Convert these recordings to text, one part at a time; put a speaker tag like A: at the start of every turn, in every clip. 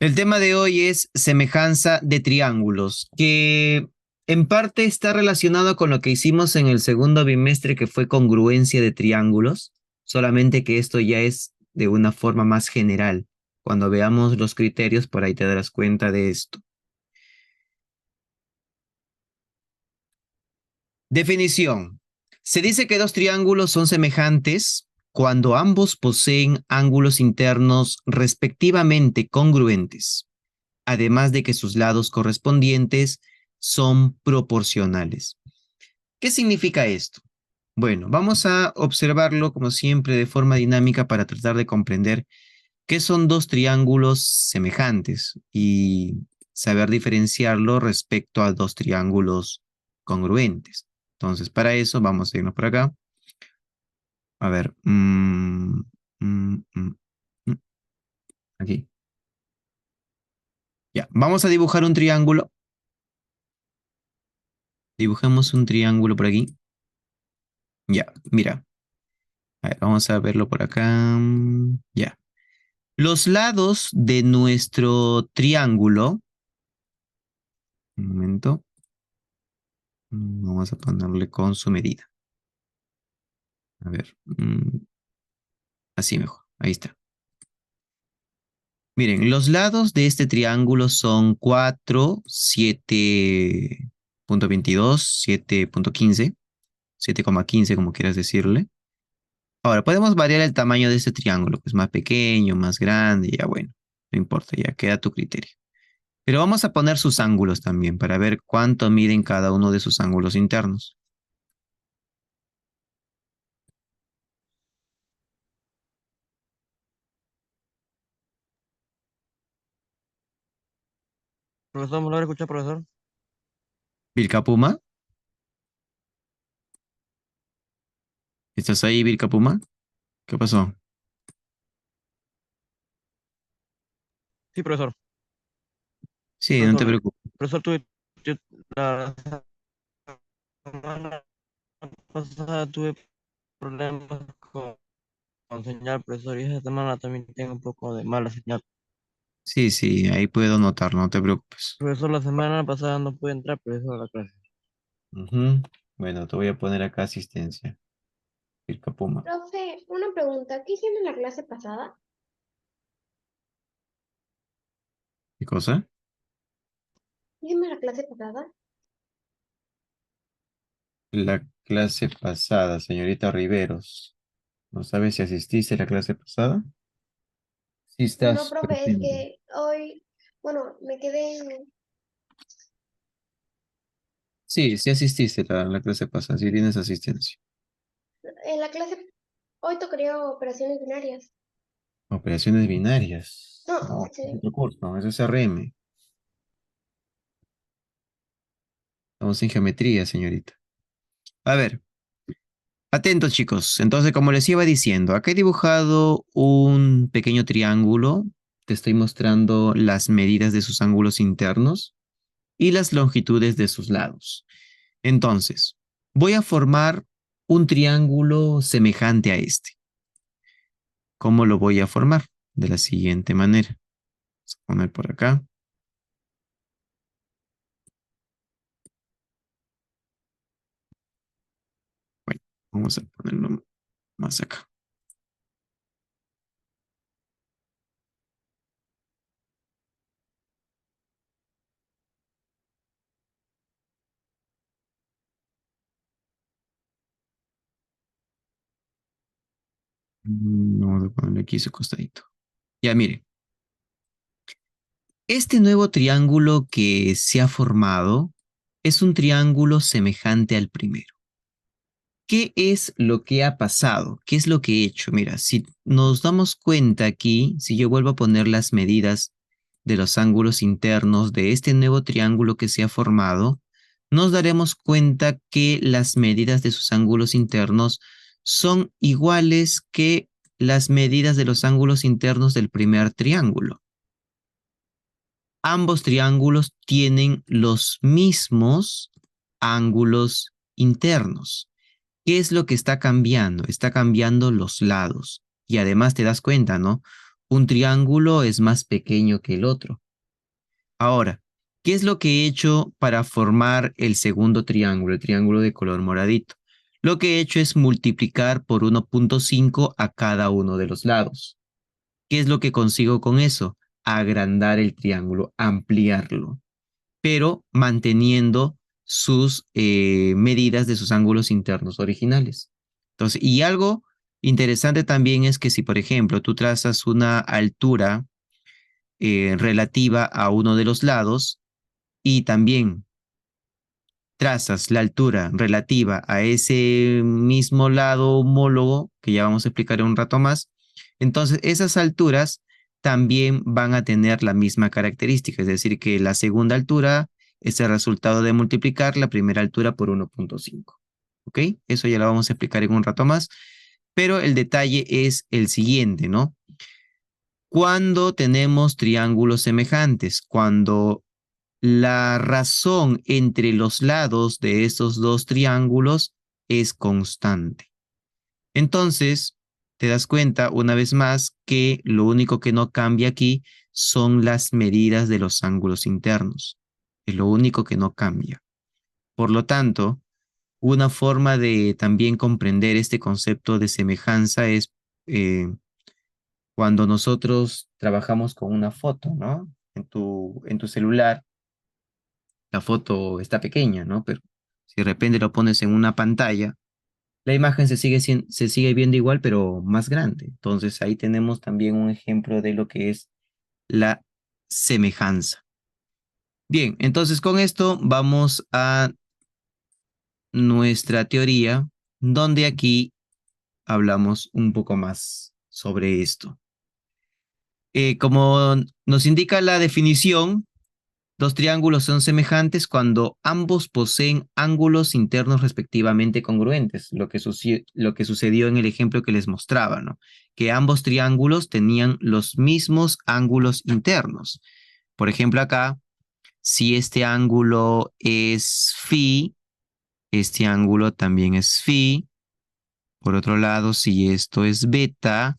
A: El tema de hoy es semejanza de triángulos, que en parte está relacionado con lo que hicimos en el segundo bimestre, que fue congruencia de triángulos, solamente que esto ya es de una forma más general. Cuando veamos los criterios, por ahí te darás cuenta de esto. Definición. Se dice que dos triángulos son semejantes cuando ambos poseen ángulos internos respectivamente congruentes, además de que sus lados correspondientes son proporcionales. ¿Qué significa esto? Bueno, vamos a observarlo como siempre de forma dinámica para tratar de comprender qué son dos triángulos semejantes y saber diferenciarlo respecto a dos triángulos congruentes. Entonces, para eso vamos a irnos por acá. A ver. Mm, aquí. Ya, vamos a dibujar un triángulo. Dibujemos un triángulo por aquí. Ya, mira. A ver, vamos a verlo por acá. Ya. Los lados de nuestro triángulo. Un momento. Vamos a ponerle con su medida. A ver. Así mejor. Ahí está. Miren, los lados de este triángulo son 4, 7.22, 7.15, 7,15 como quieras decirle. Ahora, podemos variar el tamaño de este triángulo, pues más pequeño, más grande, ya bueno, no importa, ya queda a tu criterio. Pero vamos a poner sus ángulos también para ver cuánto miden cada uno de sus ángulos internos.
B: Profesor, ¿me lo escucha, profesor?
A: Vilca Puma, ¿estás ahí, Vilca Puma? ¿Qué pasó?
B: Sí, profesor.
A: Sí, no te
B: Profesor,
A: preocupes.
B: profesor, la semana pasada tuve problemas con señal, profesor, y esta semana también tengo un poco de mala señal.
A: Sí, sí, ahí puedo notar, no te preocupes.
B: Profesor, la semana pasada no pude entrar, profesor, a la clase.
A: Ujú. Bueno, te voy a poner acá asistencia. Vilca Puma.
C: Profe, una pregunta. ¿Qué hicieron en la clase pasada?
A: ¿Qué cosa?
C: ¿Qué hicieron en la clase pasada?
A: La clase pasada, señorita Riveros. ¿No sabes si asististe a la clase pasada? Sí
C: No,
A: estás
C: profe, es
A: presente.
C: que hoy, bueno, me quedé
A: Sí, sí asististe a la clase pasada, sí tienes asistencia.
C: en la clase, hoy tocaría operaciones binarias.
A: Operaciones binarias.
C: No,
A: No, es
C: sí.
A: otro curso, eso es RM. Estamos en geometría, señorita. A ver, atentos chicos. Entonces, como les iba diciendo, acá he dibujado un pequeño triángulo. Te estoy mostrando las medidas de sus ángulos internos y las longitudes de sus lados. Entonces, voy a formar un triángulo semejante a este. ¿Cómo lo voy a formar? De la siguiente manera. Vamos a poner por acá. Bueno, vamos a ponerlo más acá. Vamos a ponerle aquí su costadito. Ya, mire. Este nuevo triángulo que se ha formado es un triángulo semejante al primero. ¿Qué es lo que ha pasado? ¿Qué es lo que he hecho? Mira, si nos damos cuenta aquí, si yo vuelvo a poner las medidas de los ángulos internos de este nuevo triángulo que se ha formado, nos daremos cuenta que las medidas de sus ángulos internos son iguales que las medidas de los ángulos internos del primer triángulo. Ambos triángulos tienen los mismos ángulos internos. ¿Qué es lo que está cambiando? Está cambiando los lados. Y además te das cuenta, ¿no? un triángulo es más pequeño que el otro. Ahora, ¿qué es lo que he hecho para formar el segundo triángulo, el triángulo de color moradito? Lo que he hecho es multiplicar por 1.5 a cada uno de los lados. ¿Qué es lo que consigo con eso? Agrandar el triángulo, ampliarlo, pero manteniendo sus medidas de sus ángulos internos originales. Entonces, y algo interesante también es que si, por ejemplo, tú trazas una altura relativa a uno de los lados y también trazas la altura relativa a ese mismo lado homólogo, que ya vamos a explicar en un rato más, entonces esas alturas también van a tener la misma característica, es decir, que la segunda altura es el resultado de multiplicar la primera altura por 1.5. ¿Ok? Eso ya lo vamos a explicar en un rato más, pero el detalle es el siguiente, ¿no? Cuando tenemos triángulos semejantes, cuando la razón entre los lados de estos dos triángulos es constante. Entonces, te das cuenta una vez más que lo único que no cambia aquí son las medidas de los ángulos internos. Es lo único que no cambia. Por lo tanto, una forma de también comprender este concepto de semejanza es cuando nosotros trabajamos con una foto, ¿no? En tu celular la foto está pequeña, ¿no? Pero si de repente lo pones en una pantalla, la imagen se sigue viendo igual, pero más grande. Entonces ahí tenemos también un ejemplo de lo que es la semejanza. Bien, entonces con esto vamos a nuestra teoría, donde aquí hablamos un poco más sobre esto. Como nos indica la definición, dos triángulos son semejantes cuando ambos poseen ángulos internos respectivamente congruentes, lo que sucedió en el ejemplo que les mostraba, ¿no? Que ambos triángulos tenían los mismos ángulos internos. Por ejemplo, acá, si este ángulo es phi, este ángulo también es phi. Por otro lado, si esto es beta,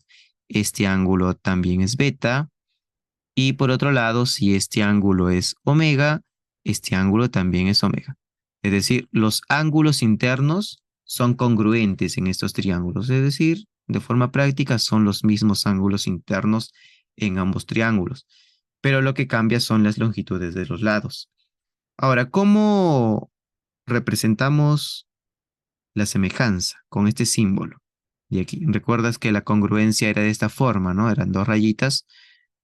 A: este ángulo también es beta. Y por otro lado, si este ángulo es omega, este ángulo también es omega. Es decir, los ángulos internos son congruentes en estos triángulos. Es decir, de forma práctica son los mismos ángulos internos en ambos triángulos. Pero lo que cambia son las longitudes de los lados. Ahora, ¿cómo representamos la semejanza con este símbolo? Y aquí, recuerdas que la congruencia era de esta forma, ¿no? Eran dos rayitas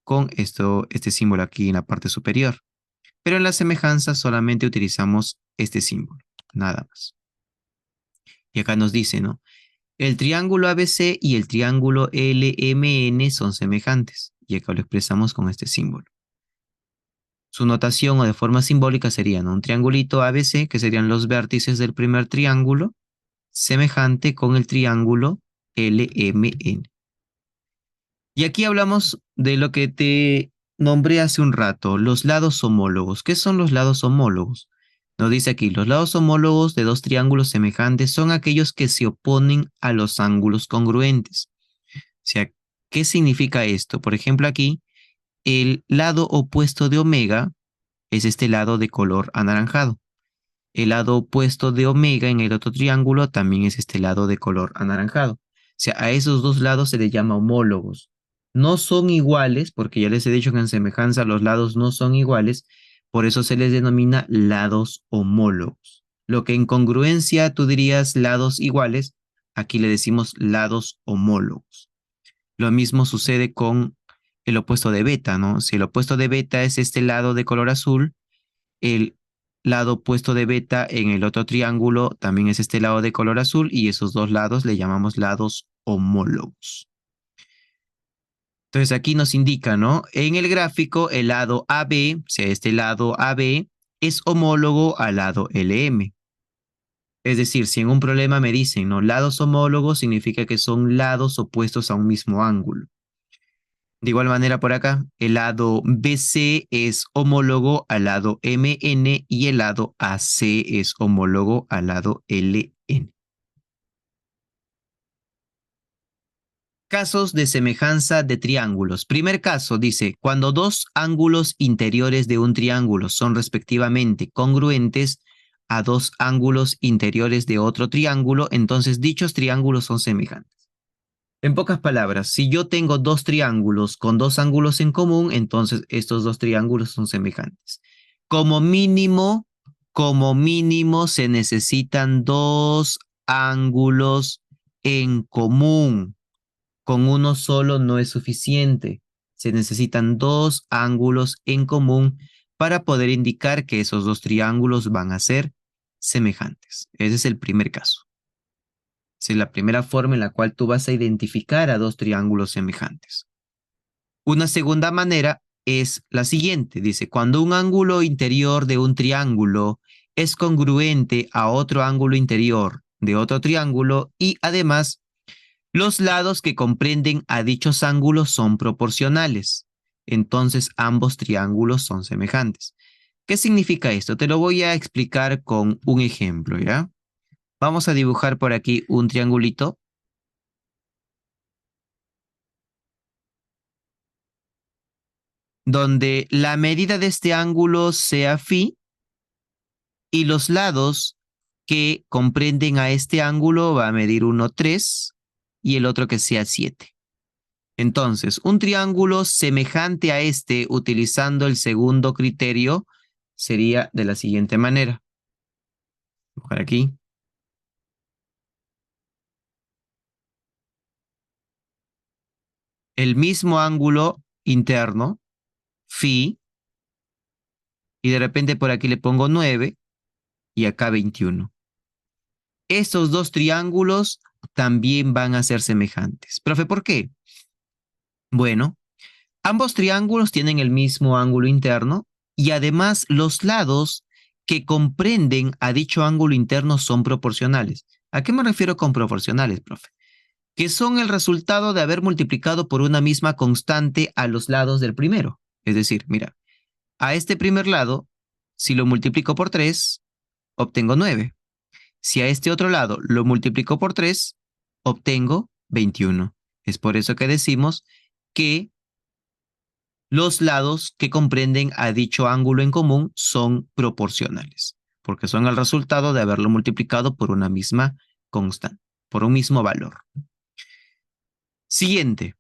A: con este símbolo aquí en la parte superior. Pero en la semejanza solamente utilizamos este símbolo, nada más. Y acá nos dice, ¿no? El triángulo ABC y el triángulo LMN son semejantes. Y acá lo expresamos con este símbolo. Su notación o de forma simbólica sería, ¿no? Un triangulito ABC, que serían los vértices del primer triángulo, semejante con el triángulo LMN. Y aquí hablamos de lo que te nombré hace un rato, los lados homólogos. ¿Qué son los lados homólogos? Nos dice aquí, los lados homólogos de dos triángulos semejantes son aquellos que se oponen a los ángulos congruentes. O sea, ¿qué significa esto? Por ejemplo, aquí, el lado opuesto de omega es este lado de color anaranjado. El lado opuesto de omega en el otro triángulo también es este lado de color anaranjado. O sea, a esos dos lados se les llama homólogos. No son iguales, porque ya les he dicho que en semejanza los lados no son iguales, por eso se les denomina lados homólogos. Lo que en congruencia tú dirías lados iguales, aquí le decimos lados homólogos. Lo mismo sucede con el opuesto de beta, ¿no? Si el opuesto de beta es este lado de color azul, el lado opuesto de beta en el otro triángulo también es este lado de color azul y esos dos lados le llamamos lados homólogos. Entonces aquí nos indica, ¿no? En el gráfico el lado AB, o sea, este lado AB es homólogo al lado LM. Es decir, si en un problema me dicen, ¿no? Lados homólogos significa que son lados opuestos a un mismo ángulo. De igual manera por acá, el lado BC es homólogo al lado MN y el lado AC es homólogo al lado LN. Casos de semejanza de triángulos. Primer caso dice, cuando dos ángulos interiores de un triángulo son respectivamente congruentes a dos ángulos interiores de otro triángulo, entonces dichos triángulos son semejantes. En pocas palabras, si yo tengo dos triángulos con dos ángulos en común, entonces estos dos triángulos son semejantes. Como mínimo se necesitan dos ángulos en común. Con uno solo no es suficiente. Se necesitan dos ángulos en común para poder indicar que esos dos triángulos van a ser semejantes. Ese es el primer caso. Esa es la primera forma en la cual tú vas a identificar a dos triángulos semejantes. Una segunda manera es la siguiente. Dice, cuando un ángulo interior de un triángulo es congruente a otro ángulo interior de otro triángulo y además los lados que comprenden a dichos ángulos son proporcionales. Entonces ambos triángulos son semejantes. ¿Qué significa esto? Te lo voy a explicar con un ejemplo, ¿ya? Vamos a dibujar por aquí un triangulito. Donde la medida de este ángulo sea phi y los lados que comprenden a este ángulo va a medir uno 3 y el otro que sea 7. Entonces, un triángulo semejante a este, utilizando el segundo criterio, sería de la siguiente manera. Por aquí. El mismo ángulo interno, phi, y de repente por aquí le pongo 9 y acá 21. Estos dos triángulos también van a ser semejantes. Profe, ¿por qué? Bueno, ambos triángulos tienen el mismo ángulo interno y además los lados que comprenden a dicho ángulo interno son proporcionales. ¿A qué me refiero con proporcionales, profe? Que son el resultado de haber multiplicado por una misma constante a los lados del primero. Es decir, mira, a este primer lado, si lo multiplico por 3, obtengo 9. Si a este otro lado lo multiplico por 3, obtengo 21. Es por eso que decimos que los lados que comprenden a dicho ángulo en común son proporcionales, porque son el resultado de haberlo multiplicado por una misma constante, por un mismo valor. Siguiente.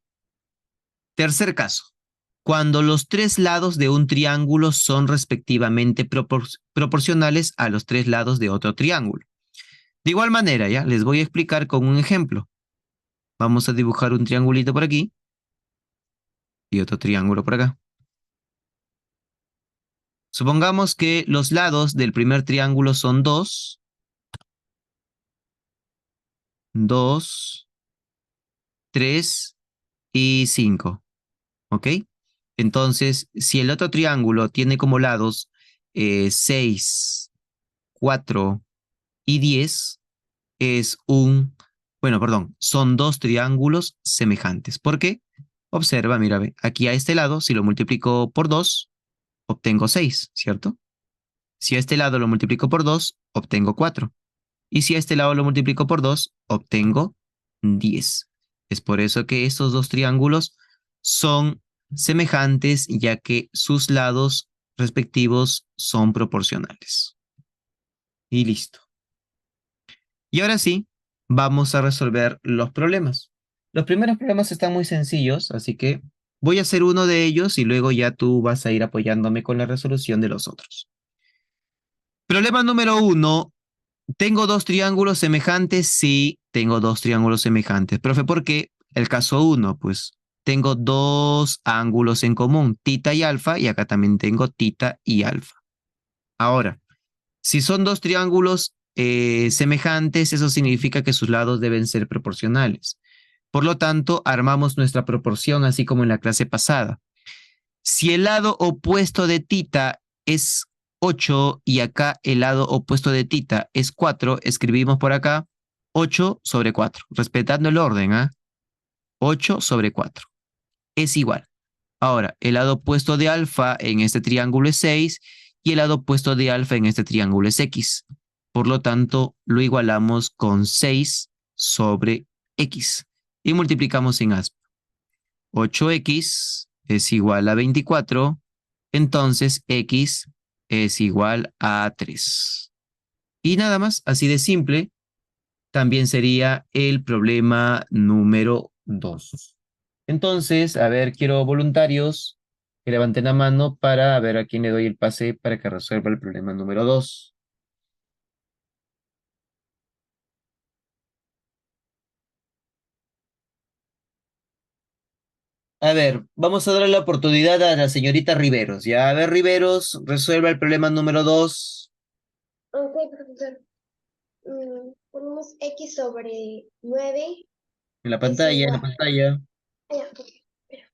A: Tercer caso. Cuando los tres lados de un triángulo son respectivamente proporcionales a los tres lados de otro triángulo. De igual manera, ya les voy a explicar con un ejemplo. Vamos a dibujar un triangulito por aquí y otro triángulo por acá. Supongamos que los lados del primer triángulo son 2, 2, 3 y 5. ¿Ok? Entonces, si el otro triángulo tiene como lados 6, 4 y 10, son dos triángulos semejantes. ¿Por qué? Observa, mira, ve, aquí a este lado, si lo multiplico por 2, obtengo 6, ¿cierto? Si a este lado lo multiplico por 2, obtengo 4. Y si a este lado lo multiplico por 2, obtengo 10. Es por eso que estos dos triángulos son semejantes, ya que sus lados respectivos son proporcionales. Y listo. Y ahora sí, vamos a resolver los problemas. Los primeros problemas están muy sencillos, así que voy a hacer uno de ellos y luego ya tú vas a ir apoyándome con la resolución de los otros. Problema número 1. ¿Tengo dos triángulos semejantes? Sí, tengo dos triángulos semejantes. Profe, ¿por qué? El caso 1, pues tengo dos ángulos en común, tita y alfa, y acá también tengo tita y alfa. Ahora, si son dos triángulos semejantes, eso significa que sus lados deben ser proporcionales. Por lo tanto, armamos nuestra proporción así como en la clase pasada. Si el lado opuesto de tita es 8 y acá el lado opuesto de tita es 4, escribimos por acá 8 sobre 4, respetando el orden, ¿ah? 8 sobre 4 es igual. Ahora, el lado opuesto de alfa en este triángulo es 6 y el lado opuesto de alfa en este triángulo es x. Por lo tanto, lo igualamos con 6 sobre x. y multiplicamos en aspa. 8x es igual a 24, entonces x es igual a 3. Y nada más, así de simple, también sería el problema número 2. Entonces, a ver, quiero voluntarios que levanten la mano para ver a quién le doy el pase para que resuelva el problema número 2. A ver, vamos a darle la oportunidad a la señorita Riveros. Ya, a ver, Riveros, resuelva el problema número 2
C: Ok, profesor. Ponemos x sobre 9
A: en la
C: es
A: pantalla, en la
C: igual.
A: pantalla.
C: Ah, ya, ok, espera.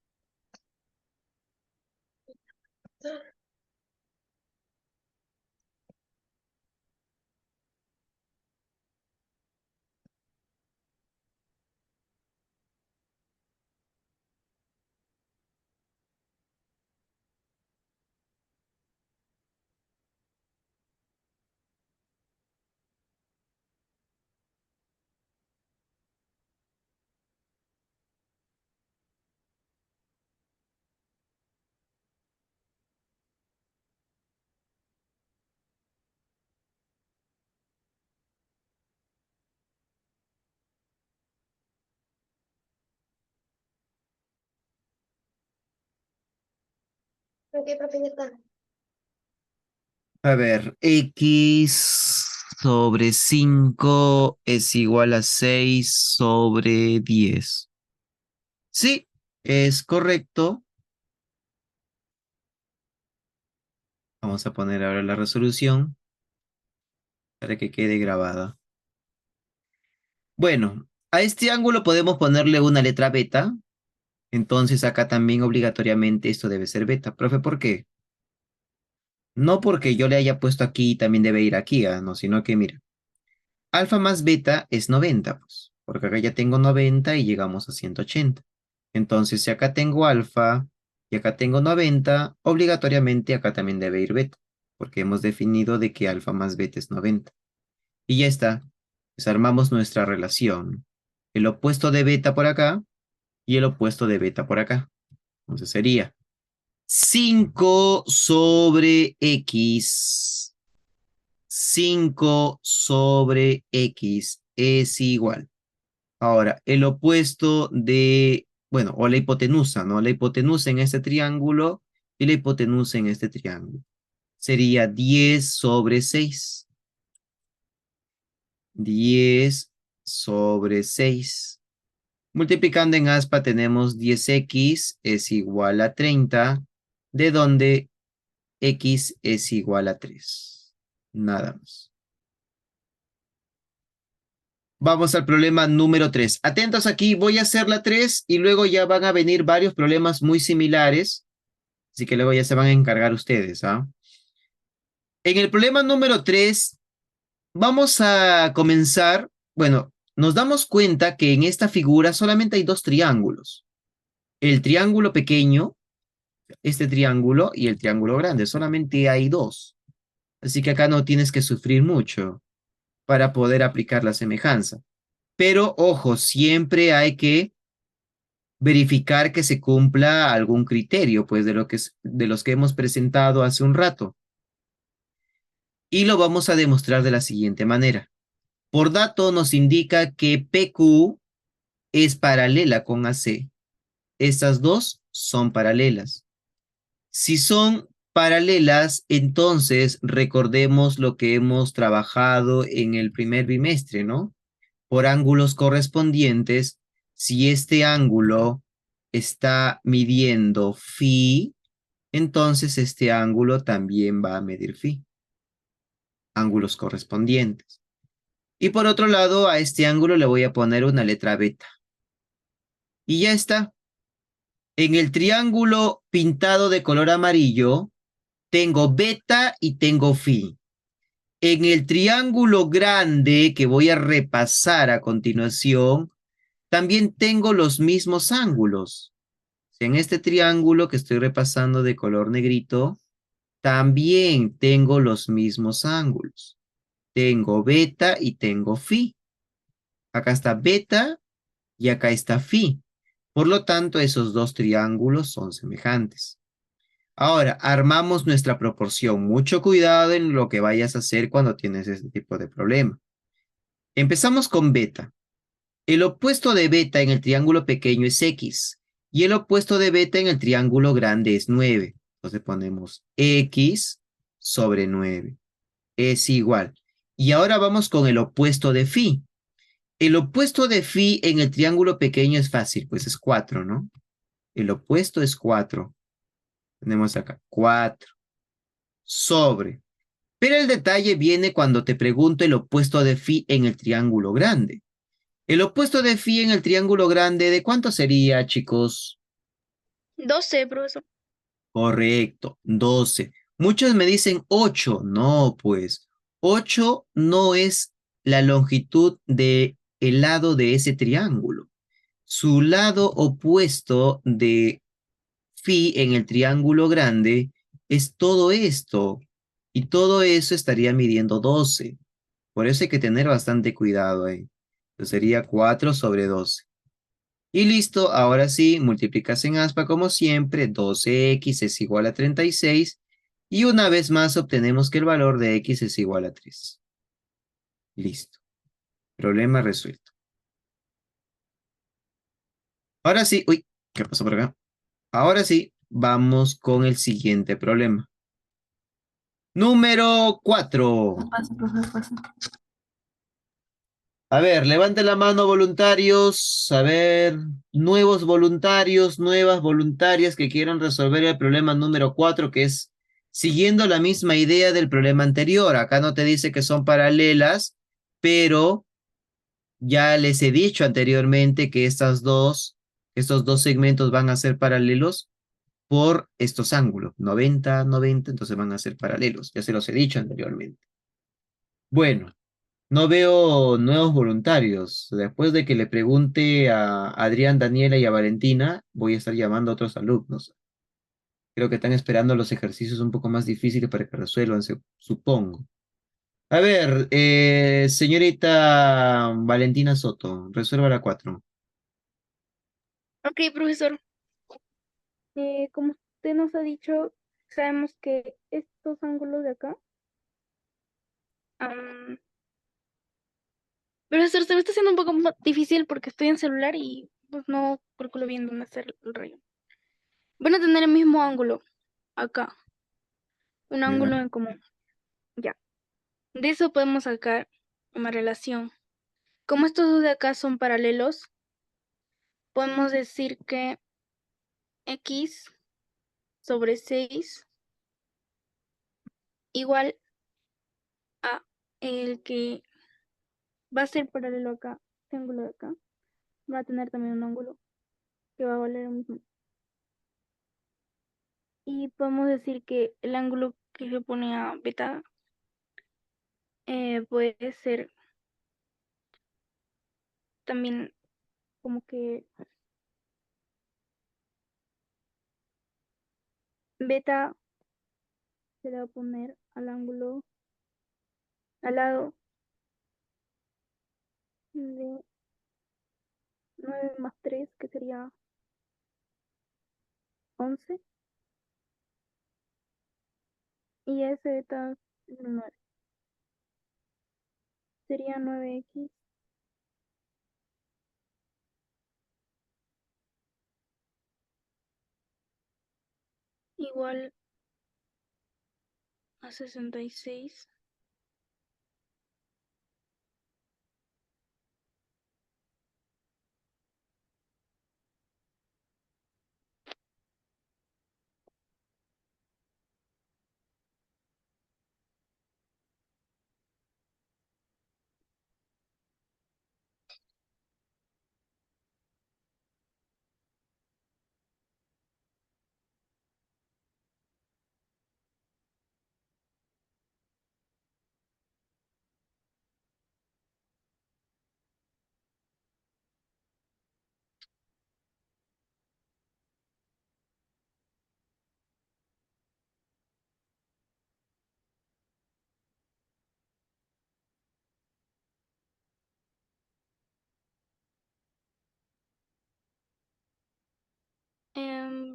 C: Ok, profe, ya está.
A: A ver, x sobre 5 es igual a 6 sobre 10. Sí, es correcto. Vamos a poner ahora la resolución para que quede grabada. Bueno, a este ángulo podemos ponerle una letra beta. Entonces acá también obligatoriamente esto debe ser beta. Profe, ¿por qué? No porque yo le haya puesto aquí y también debe ir aquí, no, sino que mira, alfa más beta es 90, pues, porque acá ya tengo 90 y llegamos a 180. Entonces, si acá tengo alfa y acá tengo 90, obligatoriamente acá también debe ir beta, porque hemos definido de que alfa más beta es 90. Y ya está, pues armamos nuestra relación. El opuesto de beta por acá y el opuesto de beta por acá. Entonces sería 5 sobre x. 5 sobre x es igual. Ahora, el opuesto de, bueno, o la hipotenusa, ¿no? La hipotenusa en este triángulo y la hipotenusa en este triángulo. Sería 10 sobre 6. 10 sobre 6. Multiplicando en aspa tenemos 10x es igual a 30, de donde x es igual a 3. Nada más. Vamos al problema número 3. Atentos aquí, voy a hacer la 3 y luego ya van a venir varios problemas muy similares. Así que luego ya se van a encargar ustedes, ¿ah? En el problema número 3 vamos a comenzar. Bueno, nos damos cuenta que en esta figura solamente hay dos triángulos. El triángulo pequeño, este triángulo, y el triángulo grande. Solamente hay dos. Así que acá no tienes que sufrir mucho para poder aplicar la semejanza. Pero ojo, siempre hay que verificar que se cumpla algún criterio, pues de los que hemos presentado hace un rato. Y lo vamos a demostrar de la siguiente manera. Por dato nos indica que PQ es paralela con AC. Estas dos son paralelas. Si son paralelas, entonces recordemos lo que hemos trabajado en el primer bimestre, ¿no? Por ángulos correspondientes, si este ángulo está midiendo phi, entonces este ángulo también va a medir phi, ángulos correspondientes. Y por otro lado, a este ángulo le voy a poner una letra beta. Y ya está. En el triángulo pintado de color amarillo, tengo beta y tengo phi. En el triángulo grande que voy a repasar a continuación, también tengo los mismos ángulos. En este triángulo que estoy repasando de color negrito, también tengo los mismos ángulos. Tengo beta y tengo phi. Acá está beta y acá está phi. Por lo tanto, esos dos triángulos son semejantes. Ahora, armamos nuestra proporción. Mucho cuidado en lo que vayas a hacer cuando tienes este tipo de problema. Empezamos con beta. El opuesto de beta en el triángulo pequeño es x y el opuesto de beta en el triángulo grande es 9. Entonces ponemos x sobre 9 es igual. Y ahora vamos con el opuesto de phi. El opuesto de phi en el triángulo pequeño es fácil, pues es 4, ¿no? El opuesto es 4. Tenemos acá 4 sobre. Pero el detalle viene cuando te pregunto el opuesto de phi en el triángulo grande. El opuesto de phi en el triángulo grande, ¿de cuánto sería, chicos?
C: 12, profesor.
A: Correcto, 12. Muchos me dicen 8. No, pues 8 no es la longitud de el lado de ese triángulo. Su lado opuesto de phi en el triángulo grande es todo esto. Y todo eso estaría midiendo 12. Por eso hay que tener bastante cuidado ahí. Entonces sería 4 sobre 12. Y listo, ahora sí, multiplicas en aspa como siempre, 12x es igual a 36. Y una vez más obtenemos que el valor de x es igual a 3. Listo. Problema resuelto. Ahora sí, uy, ¿qué pasó por acá? Ahora sí, vamos con el siguiente problema. Número 4.
D: Pasa, profesor, pasa.
A: A ver, levante la mano voluntarios. A ver, nuevos voluntarios, nuevas voluntarias que quieran resolver el problema número 4, que es siguiendo la misma idea del problema anterior. Acá no te dice que son paralelas, pero ya les he dicho anteriormente que estos dos segmentos van a ser paralelos por estos ángulos, 90, 90, entonces van a ser paralelos. Ya se los he dicho anteriormente. Bueno. No veo nuevos voluntarios. Después de que le pregunte a Adrián, Daniela y a Valentina, voy a estar llamando a otros alumnos. Creo que están esperando los ejercicios un poco más difíciles para que resuelvan, supongo. A ver, señorita Valentina Soto, resuelva la 4.
C: Ok, profesor. Como usted nos ha dicho, sabemos que estos ángulos de acá. Profesor, se me está haciendo un poco difícil porque estoy en celular y pues no calculo bien dónde está el rayo. Van a tener el mismo ángulo acá, un ángulo en común. Ya. De eso podemos sacar una relación. Como estos dos de acá son paralelos, podemos decir que x sobre 6 igual a el que va a ser paralelo acá, este ángulo de acá, va a tener también un ángulo que va a valer lo mismo. Y podemos decir que el ángulo que se pone a beta puede ser también como que beta se le va a poner al ángulo al lado de 9 más 3 que sería 11, y ese beta es 9. Sería 9x igual a 66.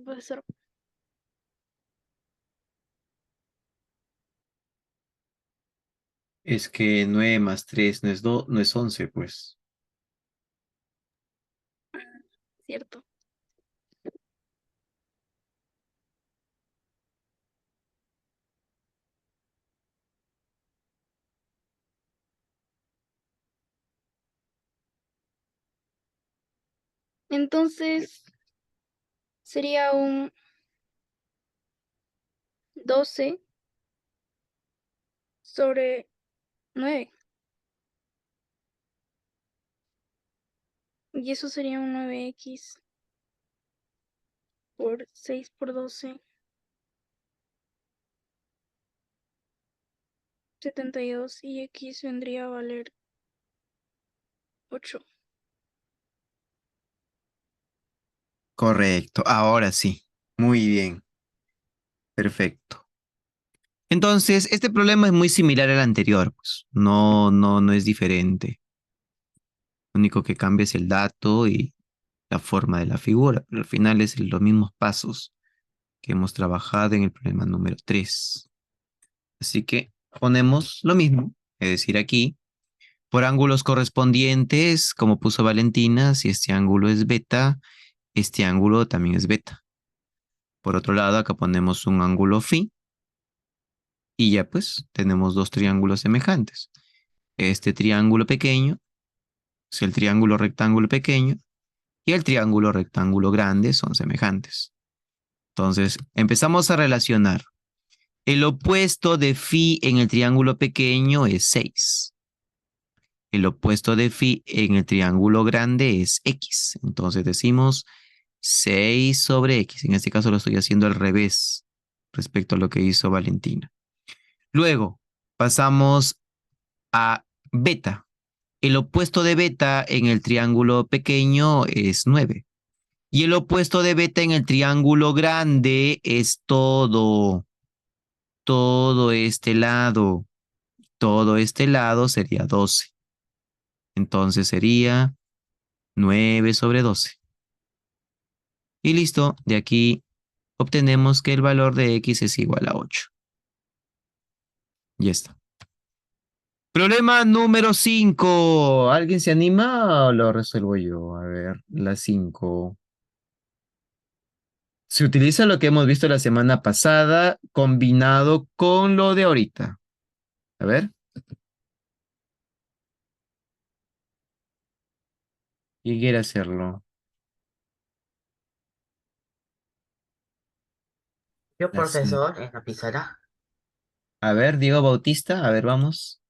C: Profesor,
A: Es que 9 más 3 no es 11, pues.
C: cierto. Entonces sería un 12 sobre 9. Y eso sería un 9x por 6 por 12. 72 y x vendría a valer 8.
A: Correcto, ahora sí. Muy bien, perfecto. Entonces, este problema es muy similar al anterior, pues. No es diferente. Lo único que cambia es el dato y la forma de la figura, pero al final es los mismos pasos que hemos trabajado en el problema número 3. Así que ponemos lo mismo, es decir, aquí, por ángulos correspondientes, como puso Valentina, si este ángulo es beta, este ángulo también es beta. Por otro lado, acá ponemos un ángulo phi y ya pues tenemos dos triángulos semejantes. Este triángulo pequeño es el triángulo rectángulo pequeño y el triángulo rectángulo grande son semejantes. Entonces, empezamos a relacionar. El opuesto de phi en el triángulo pequeño es 6. El opuesto de phi en el triángulo grande es x. Entonces decimos 6 sobre x. En este caso lo estoy haciendo al revés respecto a lo que hizo Valentina. Luego pasamos a beta. El opuesto de beta en el triángulo pequeño es 9. Y el opuesto de beta en el triángulo grande es todo este lado. Todo este lado sería 12. Entonces sería 9 sobre 12. Y listo, de aquí obtenemos que el valor de x es igual a 8. Ya está. Problema número 5. ¿Alguien se anima o lo resuelvo yo? A ver, la 5. Se utiliza lo que hemos visto la semana pasada combinado con lo de ahorita. A ver. ¿Quién quiere hacerlo?
D: Yo,
A: La 5.
D: profesor, en la pizarra.
A: A ver, Diego Bautista. A ver, vamos.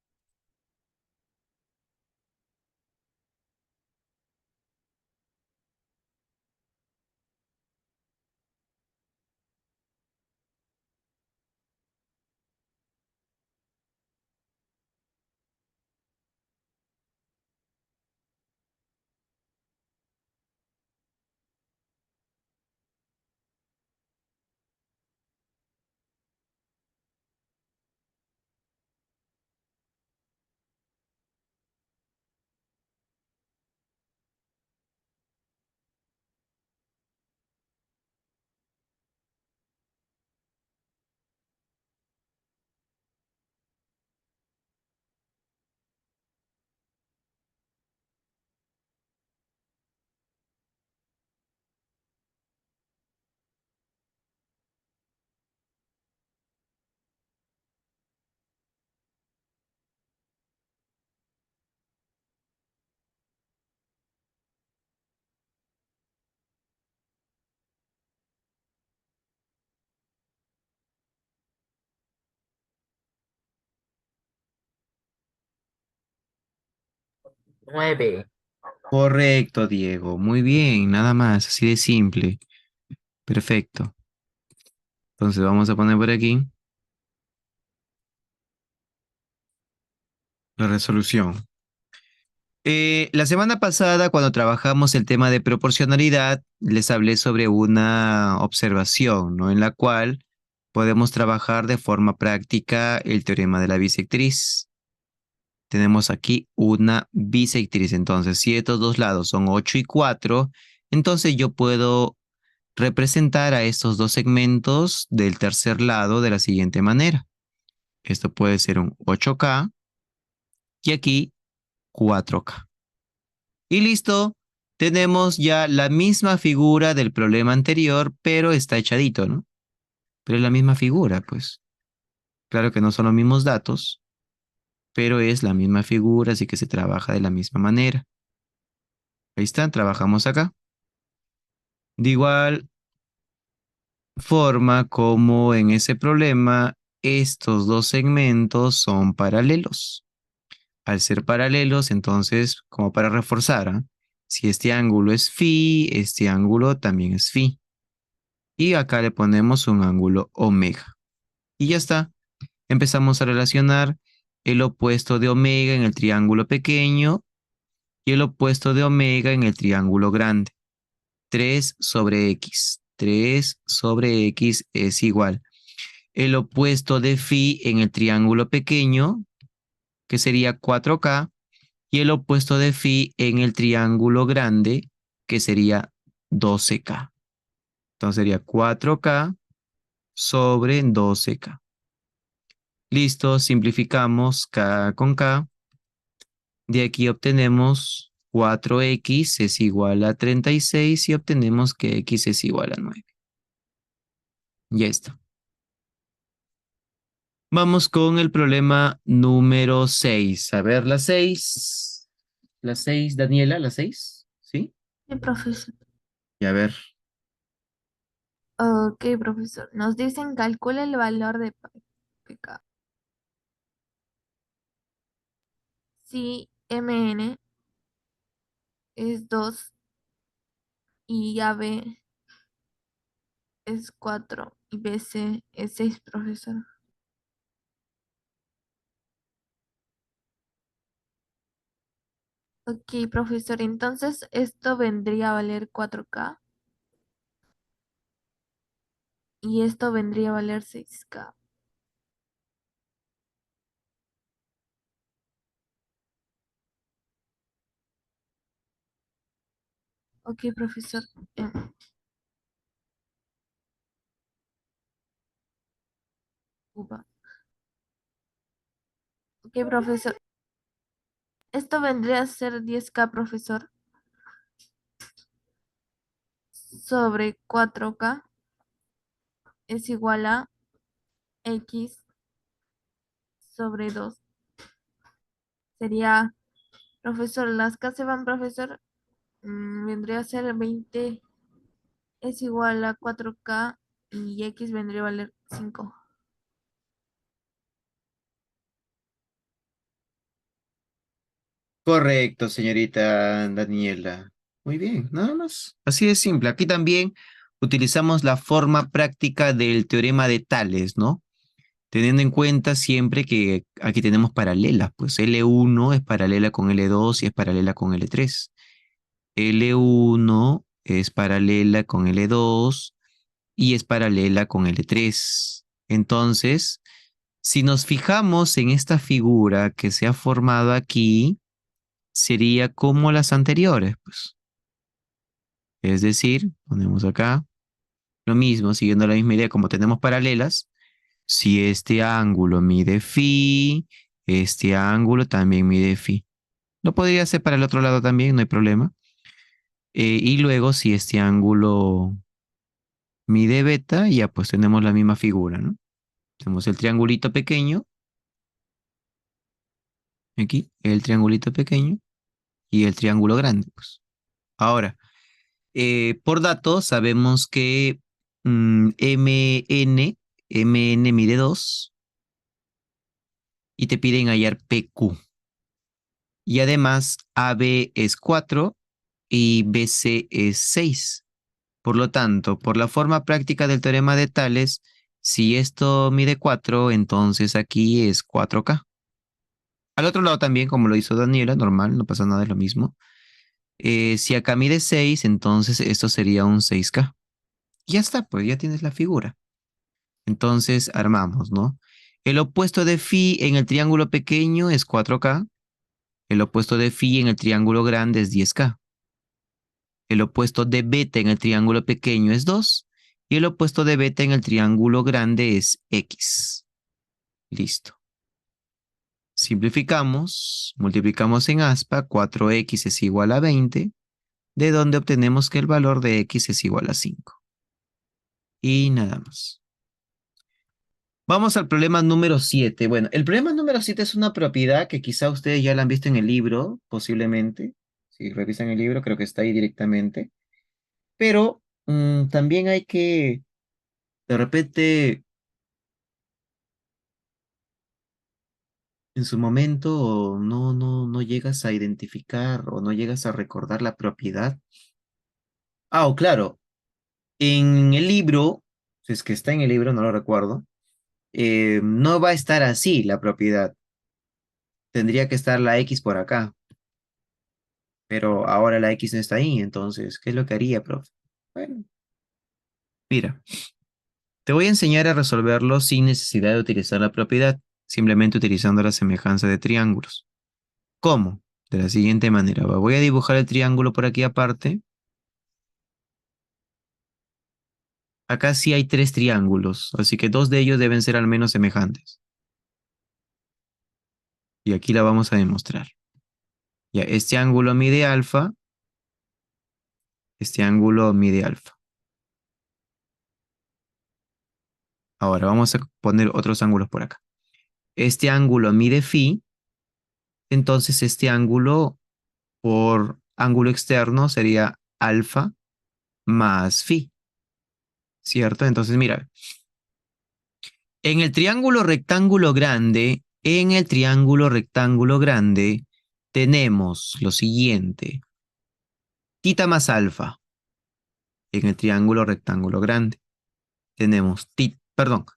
D: Nueve.
A: Correcto, Diego. Muy bien, nada más, así de simple. Perfecto. Entonces vamos a poner por aquí la resolución. La semana pasada, cuando trabajamos el tema de proporcionalidad, les hablé sobre una observación, ¿no? En la cual podemos trabajar de forma práctica el teorema de la bisectriz. Tenemos aquí una bisectriz. Entonces, si estos dos lados son 8 y 4, entonces yo puedo representar a estos dos segmentos del tercer lado de la siguiente manera. Esto puede ser un 8K y aquí 4K. Y listo, tenemos ya la misma figura del problema anterior, pero está echadito, ¿no? Pero es la misma figura, pues. Claro que no son los mismos datos, pero es la misma figura, así que se trabaja de la misma manera. Ahí está, trabajamos acá. De igual forma como en ese problema, estos dos segmentos son paralelos. Al ser paralelos, entonces, como para reforzar, ¿ah? Si este ángulo es phi, este ángulo también es phi. Y acá le ponemos un ángulo omega. Y ya está. Empezamos a relacionar el opuesto de omega en el triángulo pequeño y el opuesto de omega en el triángulo grande. 3 sobre x. 3 sobre x es igual. El opuesto de phi en el triángulo pequeño, que sería 4K, y el opuesto de phi en el triángulo grande, que sería 12K. Entonces sería 4K sobre 12K. Listo, simplificamos K con K. De aquí obtenemos 4x es igual a 36 y obtenemos que x es igual a 9. Ya está. Vamos con el problema número 6. A ver, la 6. La 6, Daniela, la 6. ¿Sí?
D: Sí, profesor.
A: Y a ver.
D: Ok, profesor. Nos dicen calcula el valor de PK. Si MN es 2 y AB es 4 y BC es 6, profesor. Ok, profesor. Entonces esto vendría a valer 4K y esto vendría a valer 6K. Ok, profesor. Upa. Ok, profesor. Esto vendría a ser 10K, profesor, sobre 4K es igual a X sobre 2. Sería, profesor, las K se van, profesor. Vendría a ser 20 es igual a 4K y X vendría a valer 5.
A: Correcto, señorita Daniela. Muy bien, nada más. Así de simple. Aquí también utilizamos la forma práctica del teorema de Tales, ¿no? Teniendo en cuenta siempre que aquí tenemos paralelas, pues L1 es paralela con L2 y es paralela con L3. L1 es paralela con L2 y es paralela con L3. Entonces, si nos fijamos en esta figura que se ha formado aquí, sería como las anteriores, pues. Es decir, ponemos acá lo mismo, siguiendo la misma idea, como tenemos paralelas, si este ángulo mide phi, este ángulo también mide phi. Lo podría hacer para el otro lado también, no hay problema. Y luego, si este ángulo mide beta, ya pues tenemos la misma figura, ¿no? Tenemos el triangulito pequeño, aquí, el triangulito pequeño y el triángulo grande, pues. Ahora, por datos, sabemos que MN mide 2 y te piden hallar PQ. Y además, AB es 4 y BC es 6. Por lo tanto, por la forma práctica del teorema de Tales, si esto mide 4, entonces aquí es 4K. Al otro lado también, como lo hizo Daniela, normal, no pasa nada, es lo mismo. Si acá mide 6, entonces esto sería un 6K. Ya está, pues ya tienes la figura. Entonces armamos, ¿no? El opuesto de phi en el triángulo pequeño es 4K. El opuesto de phi en el triángulo grande es 10K. El opuesto de beta en el triángulo pequeño es 2 y el opuesto de beta en el triángulo grande es x. Listo. Simplificamos, multiplicamos en aspa, 4x es igual a 20, de donde obtenemos que el valor de x es igual a 5. Y nada más. Vamos al problema número 7. Bueno, el problema número 7 es una propiedad que quizá ustedes ya la han visto en el libro, posiblemente. Si revisan el libro, creo que está ahí directamente. Pero también hay que, de repente, en su momento, no llegas a identificar o no llegas a recordar la propiedad. Ah, o claro, en el libro, si es que está en el libro, no lo recuerdo, no va a estar así la propiedad. Tendría que estar la X por acá, pero ahora la X no está ahí, entonces, ¿qué es lo que haría, profe? Bueno, mira, te voy a enseñar a resolverlo sin necesidad de utilizar la propiedad, simplemente utilizando la semejanza de triángulos. ¿Cómo? De la siguiente manera, voy a dibujar el triángulo por aquí aparte. Acá sí hay 3 triángulos, así que 2 de ellos deben ser al menos semejantes. Y aquí la vamos a demostrar. Ya, este ángulo mide alfa, este ángulo mide alfa. Ahora vamos a poner otros ángulos por acá. Este ángulo mide phi, entonces este ángulo por ángulo externo sería alfa más phi, ¿cierto? Entonces mira, en el triángulo rectángulo grande, tenemos lo siguiente. Tita más alfa en el triángulo rectángulo grande. Tenemos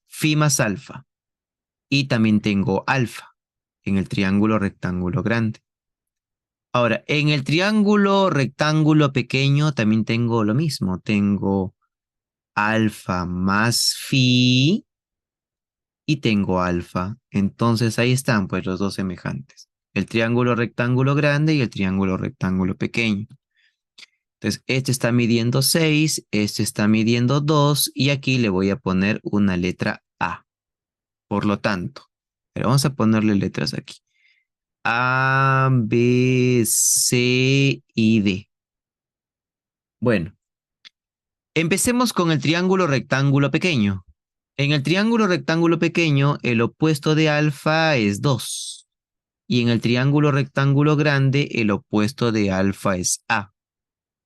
A: phi más alfa. Y también tengo alfa en el triángulo rectángulo grande. Ahora, en el triángulo rectángulo pequeño también tengo lo mismo. Tengo alfa más phi y tengo alfa. Entonces ahí están pues los dos semejantes. El triángulo rectángulo grande y el triángulo rectángulo pequeño. Entonces, este está midiendo 6, este está midiendo 2 y aquí le voy a poner una letra A. Por lo tanto, pero vamos a ponerle letras aquí. A, B, C y D. Bueno, empecemos con el triángulo rectángulo pequeño. En el triángulo rectángulo pequeño, el opuesto de alfa es 2. Y en el triángulo rectángulo grande, el opuesto de alfa es A.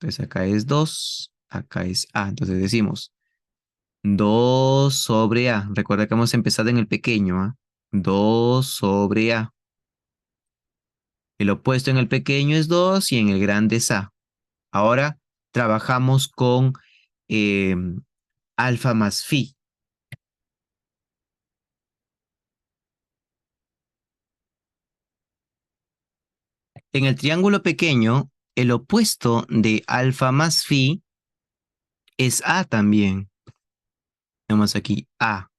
A: Entonces acá es 2, acá es A. Entonces decimos 2 sobre A. Recuerda que hemos empezado en el pequeño, ¿ah? 2 sobre A. El opuesto en el pequeño es 2 y en el grande es A. Ahora trabajamos con eh, alfa más phi. En el triángulo pequeño, el opuesto de alfa más phi es A también. Tenemos aquí A.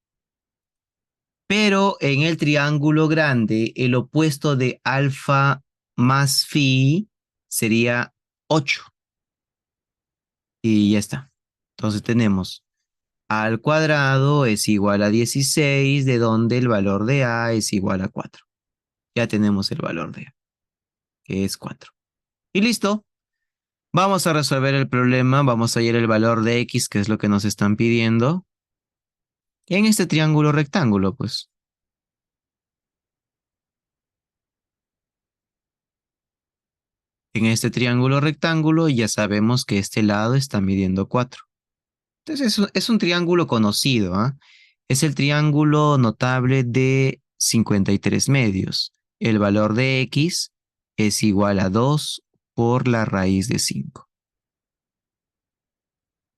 A: Pero en el triángulo grande, el opuesto de alfa más phi sería 8. Y ya está. Entonces tenemos A al cuadrado es igual a 16, de donde el valor de A es igual a 4. Ya tenemos el valor de A, que es 4. Y listo. Vamos a resolver el problema. Vamos a hallar el valor de X, que es lo que nos están pidiendo. En este triángulo rectángulo, pues. En este triángulo rectángulo ya sabemos que este lado está midiendo 4. Entonces es un triángulo conocido, ¿ah? Es el triángulo notable de 53 medios. El valor de X es igual a 2 por la raíz de 5.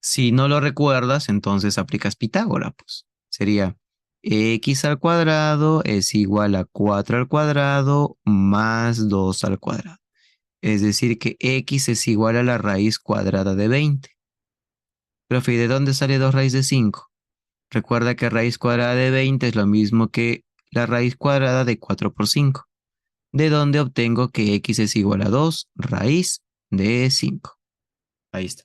A: Si no lo recuerdas, entonces aplicas Pitágoras, pues. Sería X al cuadrado es igual a 4 al cuadrado más 2 al cuadrado. Es decir, que X es igual a la raíz cuadrada de 20. Profe, ¿y de dónde sale 2 raíz de 5? Recuerda que raíz cuadrada de 20 es lo mismo que la raíz cuadrada de 4 por 5. De donde obtengo que X es igual a 2 raíz de 5. Ahí está.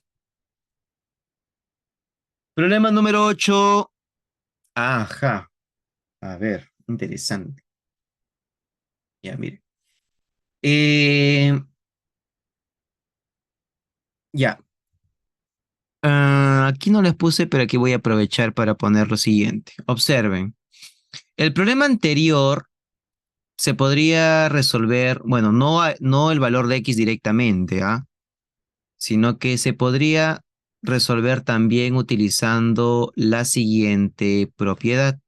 A: Problema número 8. Ajá. A ver, interesante. Ya, mire. Eh, ya. Aquí no les puse, pero aquí voy a aprovechar para poner lo siguiente. Observen. El problema anterior se podría resolver, bueno, no el valor de x directamente, ¿ah? Sino que se podría resolver también utilizando la siguiente propiedad.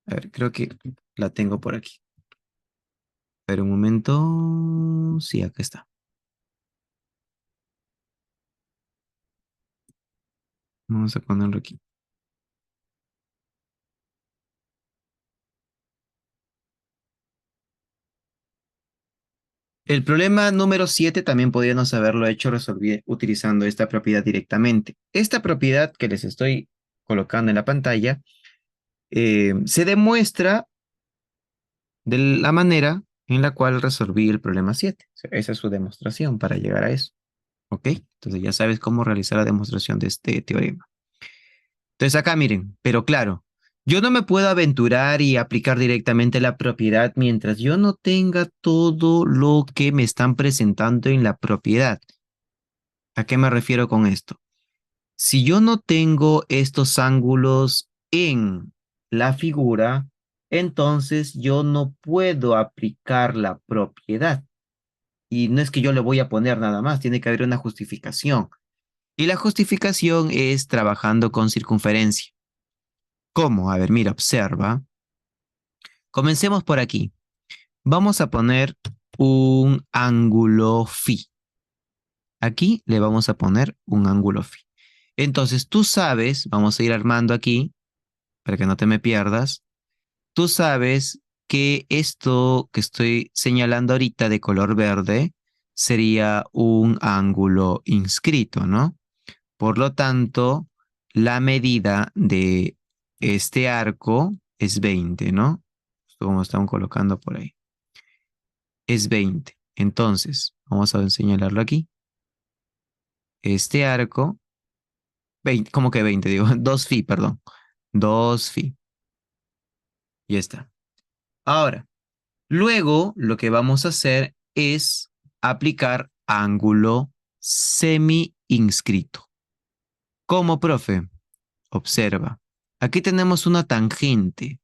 A: A ver, creo que la tengo por aquí. Pero un momento. Sí, acá está. Vamos a ponerlo aquí. El problema número 7 también podríamos haberlo hecho utilizando esta propiedad directamente. Esta propiedad que les estoy colocando en la pantalla se demuestra de la manera en la cual resolví el problema 7. O sea, esa es su demostración para llegar a eso. ¿Ok? Entonces ya sabes cómo realizar la demostración de este teorema. Entonces acá miren, pero claro, yo no me puedo aventurar y aplicar directamente la propiedad mientras yo no tenga todo lo que me están presentando en la propiedad. ¿A qué me refiero con esto? Si yo no tengo estos ángulos en la figura, entonces yo no puedo aplicar la propiedad. Y no es que yo le voy a poner nada más, tiene que haber una justificación. Y la justificación es trabajando con circunferencia. ¿Cómo? A ver, mira, observa. Comencemos por aquí. Vamos a poner un ángulo phi. Aquí le vamos a poner un ángulo phi. Entonces tú sabes, vamos a ir armando aquí para que no te me pierdas. Tú sabes que esto que estoy señalando ahorita de color verde sería un ángulo inscrito, ¿no? Por lo tanto, la medida de este arco es 20, ¿no? Como estamos colocando por ahí. Es 20. Entonces, vamos a señalarlo aquí. Este arco, 20, ¿cómo que 20? Digo, 2 phi, perdón. 2 phi. Ya está. Ahora, luego lo que vamos a hacer es aplicar ángulo semi-inscrito. ¿Cómo, profe? Observa. Aquí tenemos una tangente.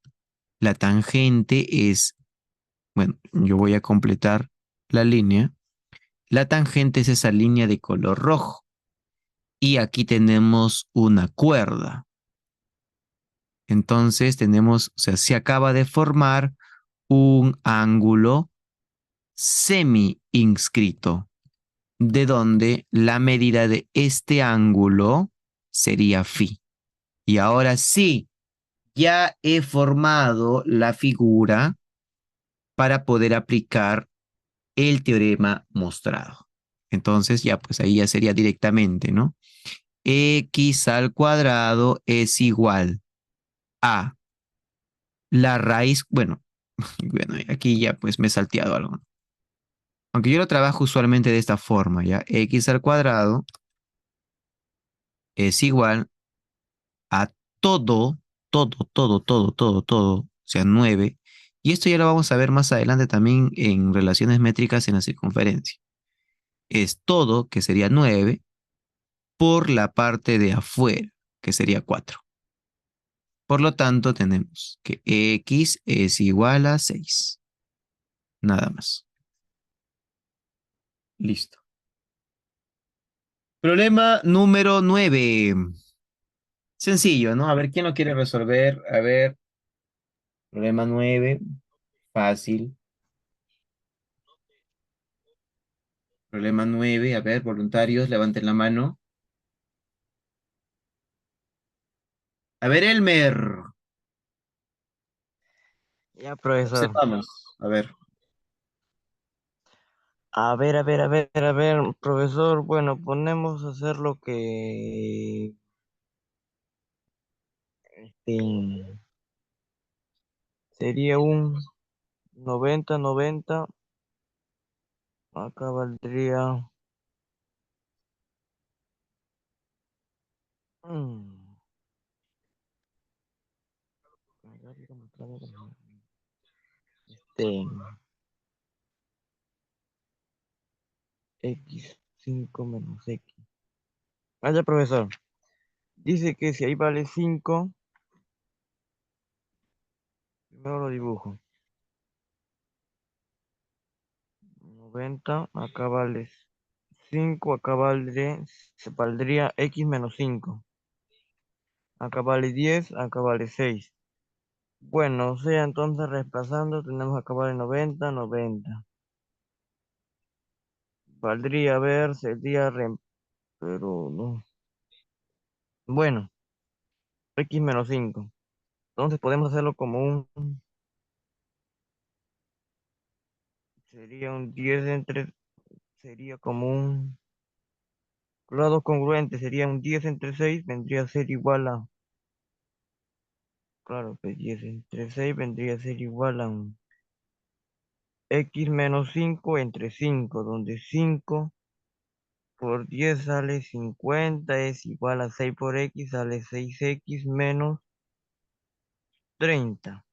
A: La tangente es, bueno, yo voy a completar la línea. La tangente es esa línea de color rojo. Y aquí tenemos una cuerda. Entonces tenemos, o sea, se acaba de formar un ángulo semi-inscrito, de donde la medida de este ángulo sería phi. Y ahora sí, ya he formado la figura para poder aplicar el teorema mostrado. Entonces ya pues ahí ya sería directamente, ¿no? X al cuadrado es igual a la raíz, bueno, bueno, aquí ya pues me he salteado algo. Aunque yo lo trabajo usualmente de esta forma, ¿ya? X al cuadrado es igual a todo, o sea, 9. Y esto ya lo vamos a ver más adelante también en relaciones métricas en la circunferencia. Es todo, que sería 9, por la parte de afuera, que sería 4. Por lo tanto, tenemos que x es igual a 6. Nada más. Listo. Problema número 9. Sencillo, ¿no? A ver, ¿quién lo quiere resolver? A ver, problema 9. Fácil. Problema 9. A ver, voluntarios, levanten la mano. A ver, Elmer.
B: Ya, profesor.
A: Observamos. A ver.
B: Profesor. Bueno, ponemos a hacer lo que este, sería un 90-90. Acá valdría Mm. Este, x5 menos x. Vaya, profesor. Dice que si ahí vale 5, primero lo dibujo. 90, acá vale 5, acá valdría x menos 5. Acá vale 10, acá vale 6. Bueno, o sea, entonces reemplazando tenemos acá vale 90, 90. Valdría ver, sería, pero no. Bueno, x menos 5. Entonces podemos hacerlo como sería un 10 sería como un lado congruente, sería un 10 entre 6, vendría a ser igual a, claro, pues 10 entre 6 vendría a ser igual a un x menos 5 entre 5, donde 5 por 10 sale 50, es igual a 6 por x, sale 6x menos 30.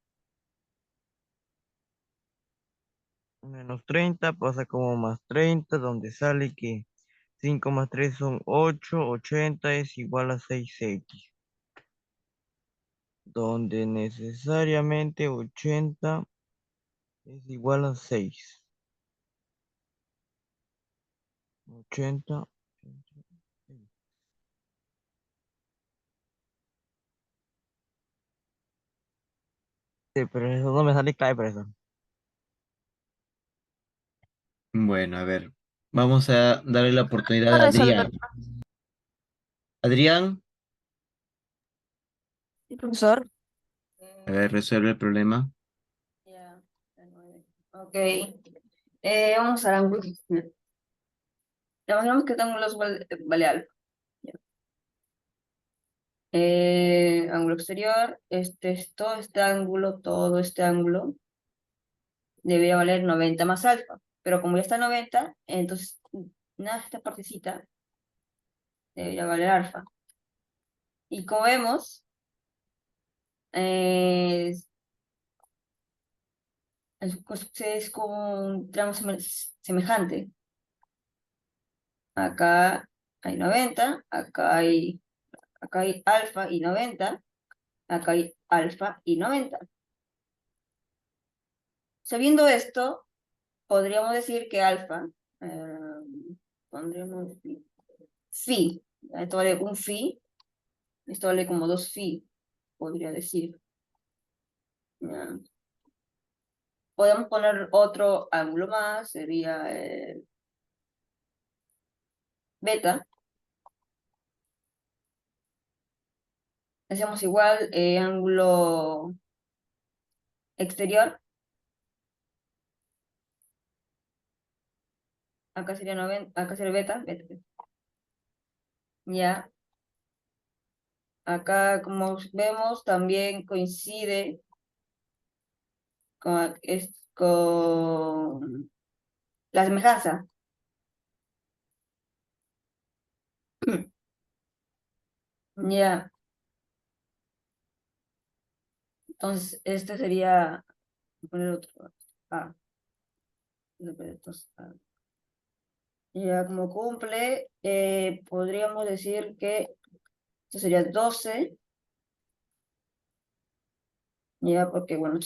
B: Menos 30 pasa como más 30, donde sale que 5 más 3 son 8, 80 es igual a 6x, donde necesariamente 80 es igual a 6. 80. Sí, pero eso no me sale clave, profesor.
A: Bueno, a ver. Vamos a darle la oportunidad
D: A
A: a Adrián.
D: resolver.
A: Adrián,
E: Sí, profesor.
A: a ver, resuelve el problema.
E: Ya, la 9. Ok. Vamos a usar ángulos. Imaginamos que este ángulo vale alfa. Ya. Ángulo exterior, todo este ángulo debería valer 90 más alfa. Pero como ya está 90, entonces nada de esta partecita debería valer alfa. Y como vemos, eh, es como un tramo semejante. Acá hay 90, acá hay alfa y 90, acá hay alfa y 90. Sabiendo esto, podríamos decir que alfa, pondremos phi, esto vale un phi, esto vale como 2 phi, podría decir. Ya. Podemos poner otro ángulo más, sería beta. Hacemos igual, ángulo exterior. Acá sería 90, acá sería beta. Ya. Acá, como vemos, también coincide con la semejanza. Ya. Entonces, este sería, voy a poner otro. Ah, entonces, ya como cumple, podríamos decir que esto sería 12. Ya, porque bueno,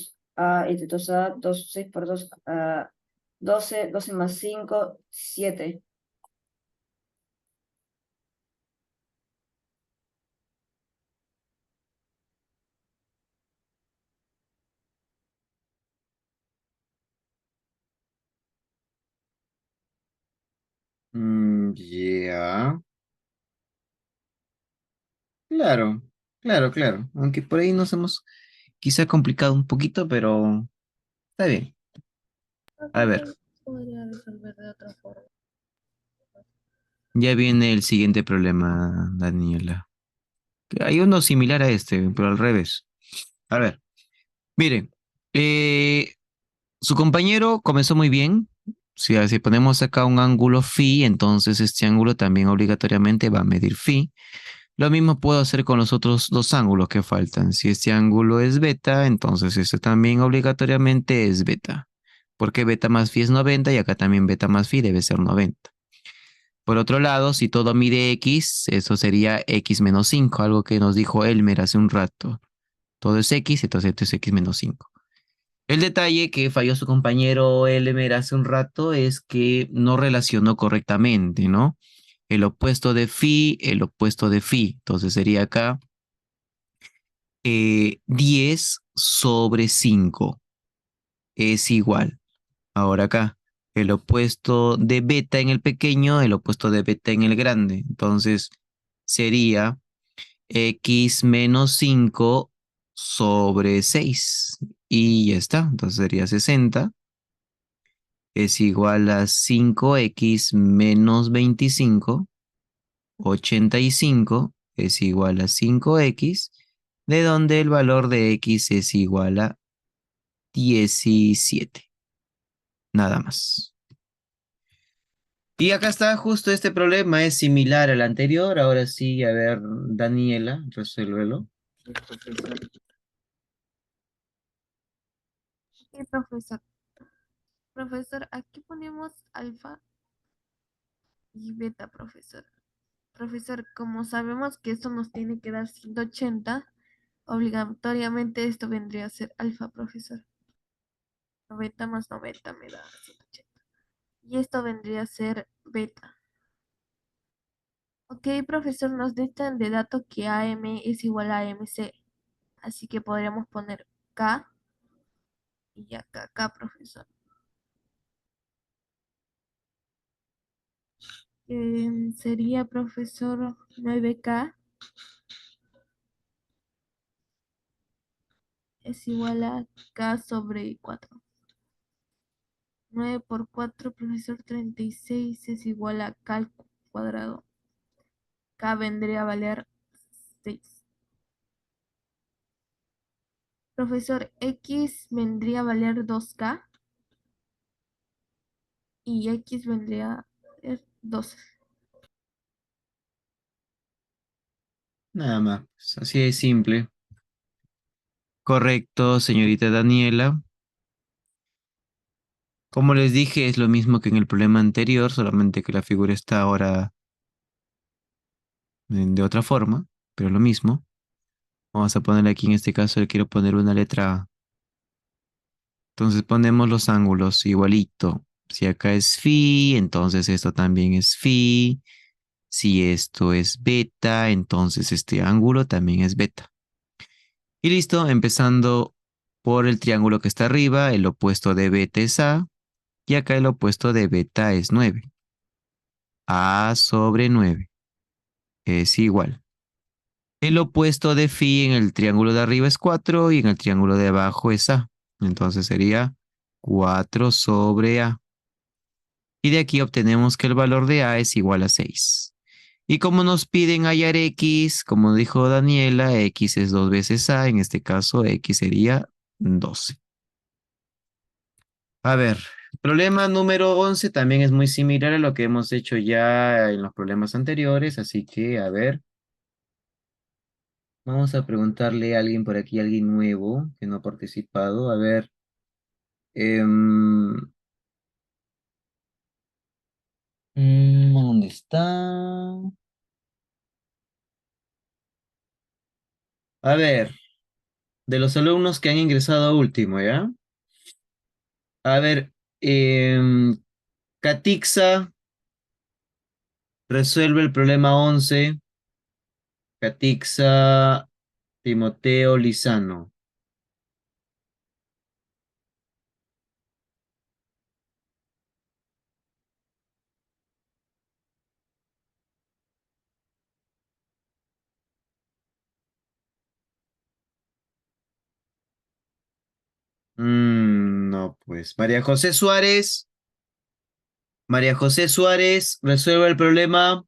E: y entonces 2, 6 por 2, 12, 12 más 5, 7.
A: Ya. Claro, claro. Aunque por ahí nos hemos quizá complicado un poquito, pero está bien. A ver,
D: Podría resolver de otra forma.
A: ya viene el siguiente problema, Daniela. Hay uno similar a este, pero al revés. A ver, miren, su compañero comenzó muy bien. Si ponemos acá un ángulo phi, entonces este ángulo también obligatoriamente va a medir phi. Lo mismo puedo hacer con los otros dos ángulos que faltan. Si este ángulo es beta, entonces este también obligatoriamente es beta. Porque beta más phi es 90 y acá también beta más phi debe ser 90. Por otro lado, si todo mide x, eso sería x menos 5, algo que nos dijo Elmer hace un rato. Todo es x, entonces esto es x menos 5. El detalle que falló su compañero Elmer hace un rato es que no relacionó correctamente, ¿no? El opuesto de phi, el opuesto de phi. Entonces sería acá 10 sobre 5 es igual. Ahora acá, el opuesto de beta en el pequeño, el opuesto de beta en el grande. Entonces sería x menos 5 sobre 6. Y ya está. Entonces sería 60 es igual a 5x menos 25. 85 es igual a 5x, de donde el valor de x es igual a 17. Nada más. Y acá está justo este problema, es similar al anterior. Ahora sí, a ver, Daniela, resuélvelo.
D: Sí, profesor. Sí, profesor. Profesor, aquí ponemos alfa y beta, profesor. Profesor, como sabemos que esto nos tiene que dar 180, obligatoriamente esto vendría a ser alfa, profesor. 90 más 90 me da 180. Y esto vendría a ser beta. Ok, profesor, nos dictan de dato que AM es igual a MC. Así que podríamos poner K y acá K, profesor. Sería, profesor, 9K es igual a K sobre 4. 9 por 4, profesor, 36 es igual a K al cuadrado. K vendría a valer 6. Profesor, X vendría a valer 2K y X vendría a ser 12.
A: Nada más, así de simple. Correcto, señorita Daniela. Como les dije, es lo mismo que en el problema anterior, solamente que la figura está ahora de otra forma, pero lo mismo. Vamos a ponerle aquí, en este caso, le quiero poner una letra A. Entonces ponemos los ángulos igualito. Si acá es phi, entonces esto también es phi. Si esto es beta, entonces este ángulo también es beta. Y listo, empezando por el triángulo que está arriba, el opuesto de beta es A, y acá el opuesto de beta es 9. A sobre 9 es igual. El opuesto de phi en el triángulo de arriba es 4 y en el triángulo de abajo es A. Entonces sería 4 sobre A. Y de aquí obtenemos que el valor de A es igual a 6. Y como nos piden hallar X, como dijo Daniela, X es 2 veces A, en este caso X sería 12. A ver, problema número 11 también es muy similar a lo que hemos hecho ya en los problemas anteriores, así que a ver, vamos a preguntarle a alguien por aquí, alguien nuevo que no ha participado. A ver, ¿dónde está? A ver, de los alumnos que han ingresado último, ¿ya? A ver, Catixa resuelve el problema 11. Catixa Timoteo Lizano. No, pues. María José Suárez. María José Suárez resuelve el problema.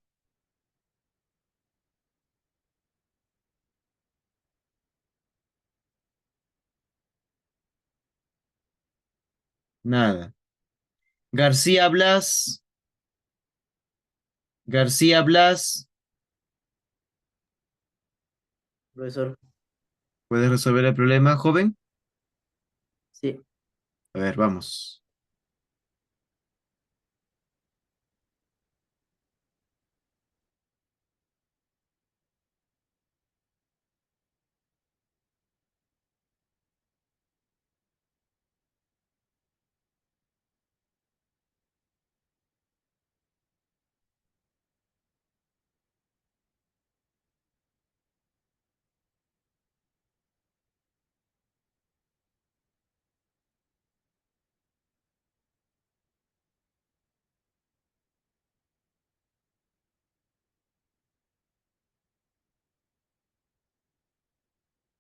A: Nada. García Blas. García Blas.
F: Profesor.
A: ¿Puedes resolver el problema, joven?
F: Sí.
A: A ver, vamos.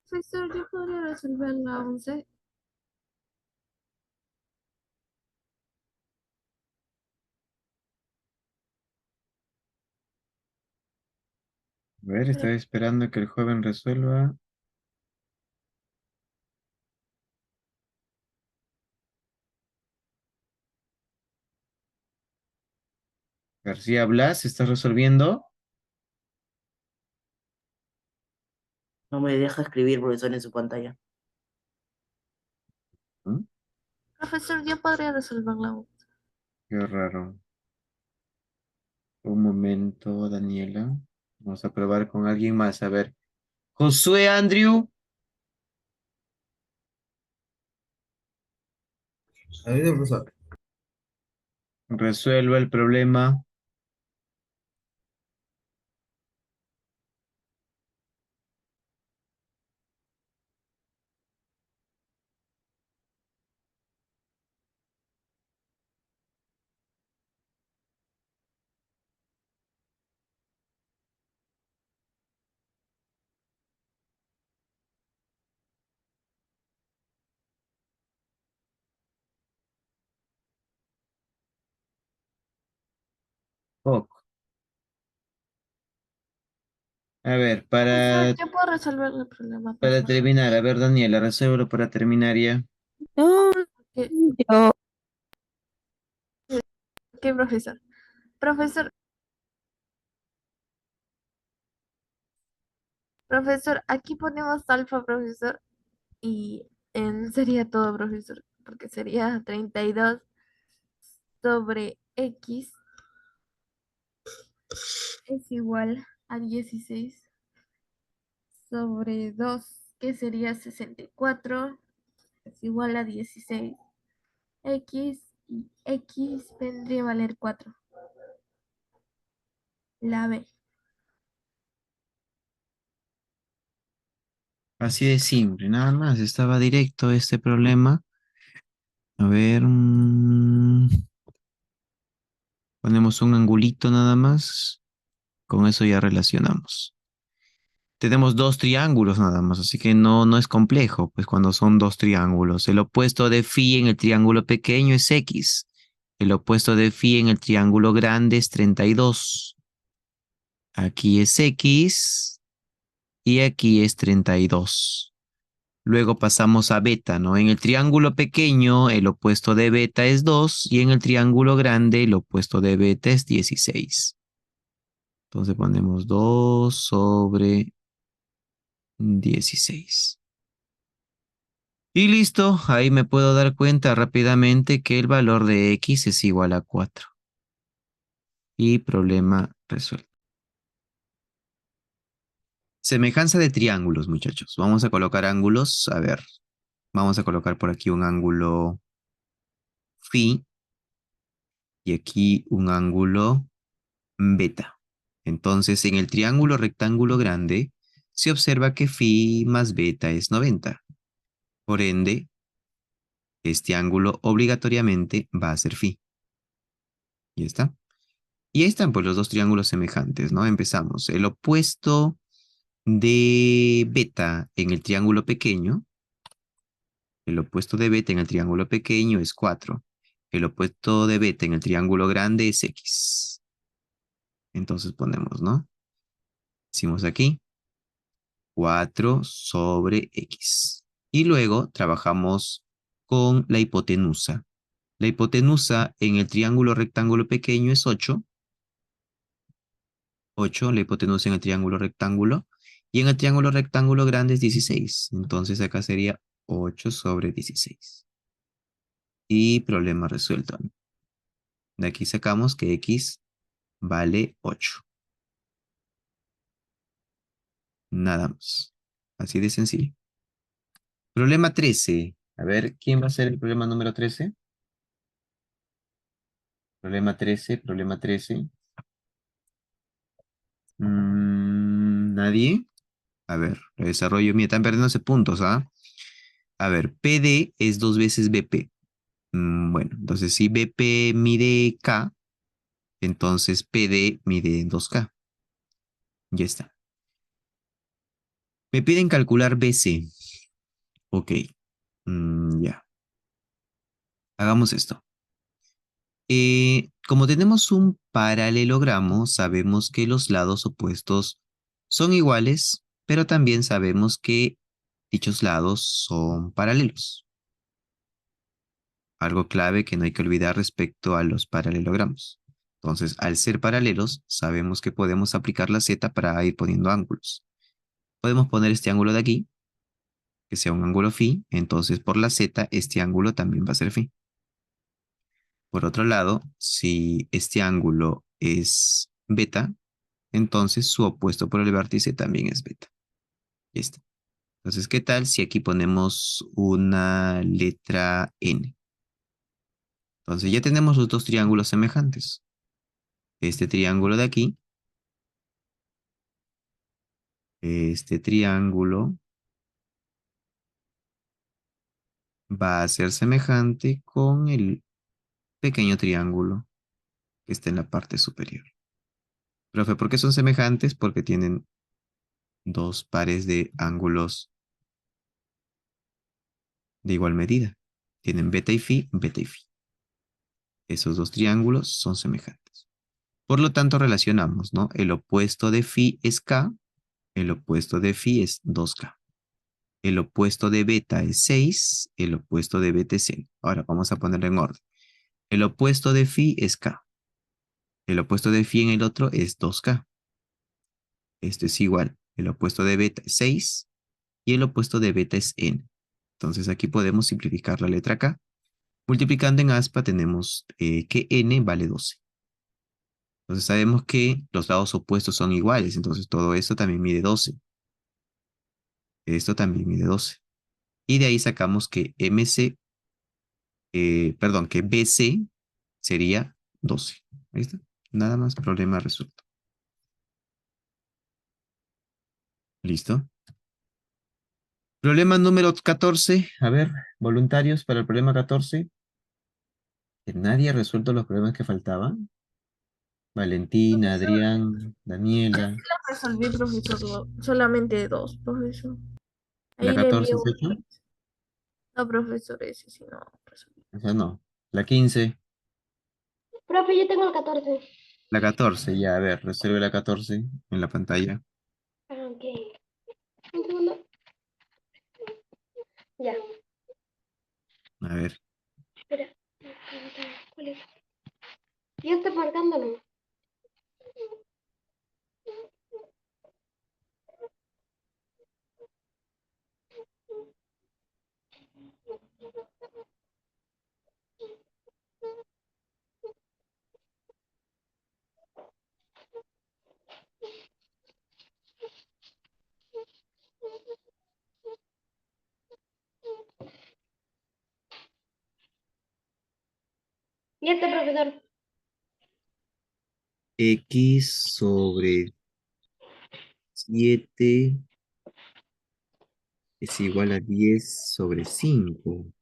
D: Profesor, yo podría resolver la 11.
A: A ver, estaba esperando que el joven resuelva. García Blas, ¿estás resolviendo?
F: No me deja escribir, profesor, en su pantalla.
A: ¿Mm?
D: Profesor, yo podría resolver la 11.
A: Qué raro. Un momento, Daniela. Vamos a probar con alguien más. A ver. Josué Andrew,
G: Ahí, profesor.
A: resuelva el problema. Poco. A ver,
D: Profesor, yo puedo resolver el problema, por
A: para
D: favor.
A: terminar, a ver, Daniela, resuélvelo para terminar ya.
H: No,
D: Ok,
H: yo,
D: ok, profesor. Profesor, aquí ponemos alfa, profesor, y sería todo, profesor, porque sería 32 sobre x es igual a 16 sobre 2, que sería 64, es igual a 16. X y x vendría a valer 4. La B.
A: Así de simple, nada más. Estaba directo este problema. A ver. Ponemos un angulito nada más. Con eso ya relacionamos. Tenemos dos triángulos nada más, así que no es complejo, pues cuando son dos triángulos. El opuesto de phi en el triángulo pequeño es x. El opuesto de phi en el triángulo grande es 32. Aquí es x y aquí es 32. Luego pasamos a beta, ¿no? En el triángulo pequeño el opuesto de beta es 2 y en el triángulo grande el opuesto de beta es 16. Entonces ponemos 2 sobre 16. Y listo, ahí me puedo dar cuenta rápidamente que el valor de x es igual a 4. Y problema resuelto. Semejanza de triángulos, muchachos. Vamos a colocar ángulos. A ver, vamos a colocar por aquí un ángulo phi y aquí un ángulo beta. Entonces, en el triángulo rectángulo grande, se observa que phi más beta es 90. Por ende, este ángulo obligatoriamente va a ser phi. ¿Y está? Y ahí están pues los dos triángulos semejantes, ¿no? Empezamos. El opuesto de beta en el triángulo pequeño, el opuesto de beta en el triángulo pequeño es 4. El opuesto de beta en el triángulo grande es x. Entonces ponemos, ¿no? Hicimos aquí 4 sobre x. Y luego trabajamos con la hipotenusa. La hipotenusa en el triángulo rectángulo pequeño es 8. 8, la hipotenusa en el triángulo rectángulo. Y en el triángulo rectángulo grande es 16. Entonces acá sería 8 sobre 16. Y problema resuelto. De aquí sacamos que x vale 8. Nada más. Así de sencillo. Problema 13. A ver, ¿quién va a ser el problema número 13? Problema 13, problema 13. ¿Nadie? A ver, lo desarrollo. Mira, están perdiéndose puntos, ¿ah? A ver, PD es 2 veces BP. Bueno, entonces si BP mide K, entonces PD mide 2K. Ya está. Me piden calcular BC. Ok. Ya. Hagamos esto. Como tenemos un paralelogramo, sabemos que los lados opuestos son iguales, pero también sabemos que dichos lados son paralelos. Algo clave que no hay que olvidar respecto a los paralelogramos. Entonces, al ser paralelos, sabemos que podemos aplicar la Z para ir poniendo ángulos. Podemos poner este ángulo de aquí, que sea un ángulo phi, entonces por la Z este ángulo también va a ser phi. Por otro lado, si este ángulo es beta, entonces su opuesto por el vértice también es beta. Ya está. Entonces, ¿qué tal si aquí ponemos una letra N? Entonces ya tenemos los dos triángulos semejantes. Este triángulo de aquí, este triángulo va a ser semejante con el pequeño triángulo que está en la parte superior. Profe, ¿por qué son semejantes? Porque tienen dos pares de ángulos de igual medida. Tienen beta y phi, beta y phi. Esos dos triángulos son semejantes. Por lo tanto, relacionamos, ¿no? El opuesto de phi es K, el opuesto de phi es 2K. El opuesto de beta es 6, el opuesto de beta es 100. Ahora vamos a ponerlo en orden. El opuesto de phi es K. El opuesto de phi en el otro es 2K. Esto es igual. El opuesto de beta es 6 y el opuesto de beta es n. Entonces aquí podemos simplificar la letra K. Multiplicando en aspa tenemos que n vale 12. Entonces sabemos que los lados opuestos son iguales. Entonces todo esto también mide 12. Esto también mide 12. Y de ahí sacamos que que BC sería 12. Ahí está. Nada más, problema resuelto. ¿Listo? Problema número 14. A ver, voluntarios para el problema 14. Que nadie ha resuelto los problemas que faltaban. Valentina, Adrián, Daniela.
D: Resolví, profesor, solamente dos, profesor.
A: La
D: Ahí le
A: 14
D: envío
A: es
D: uno.
A: 8.
D: No, profesor, ese sí no resolví.
A: O sea, no. La 15.
C: Profe, yo tengo el 14.
A: La 14, ya, a ver, resuelve la 14 en la pantalla.
C: Ah, ok. Un segundo. Ya.
A: A ver.
C: Espera. ¿Cuál es? Ya está marcándolo. Ya está, profesor.
A: X sobre 7 es igual a 10 sobre 5.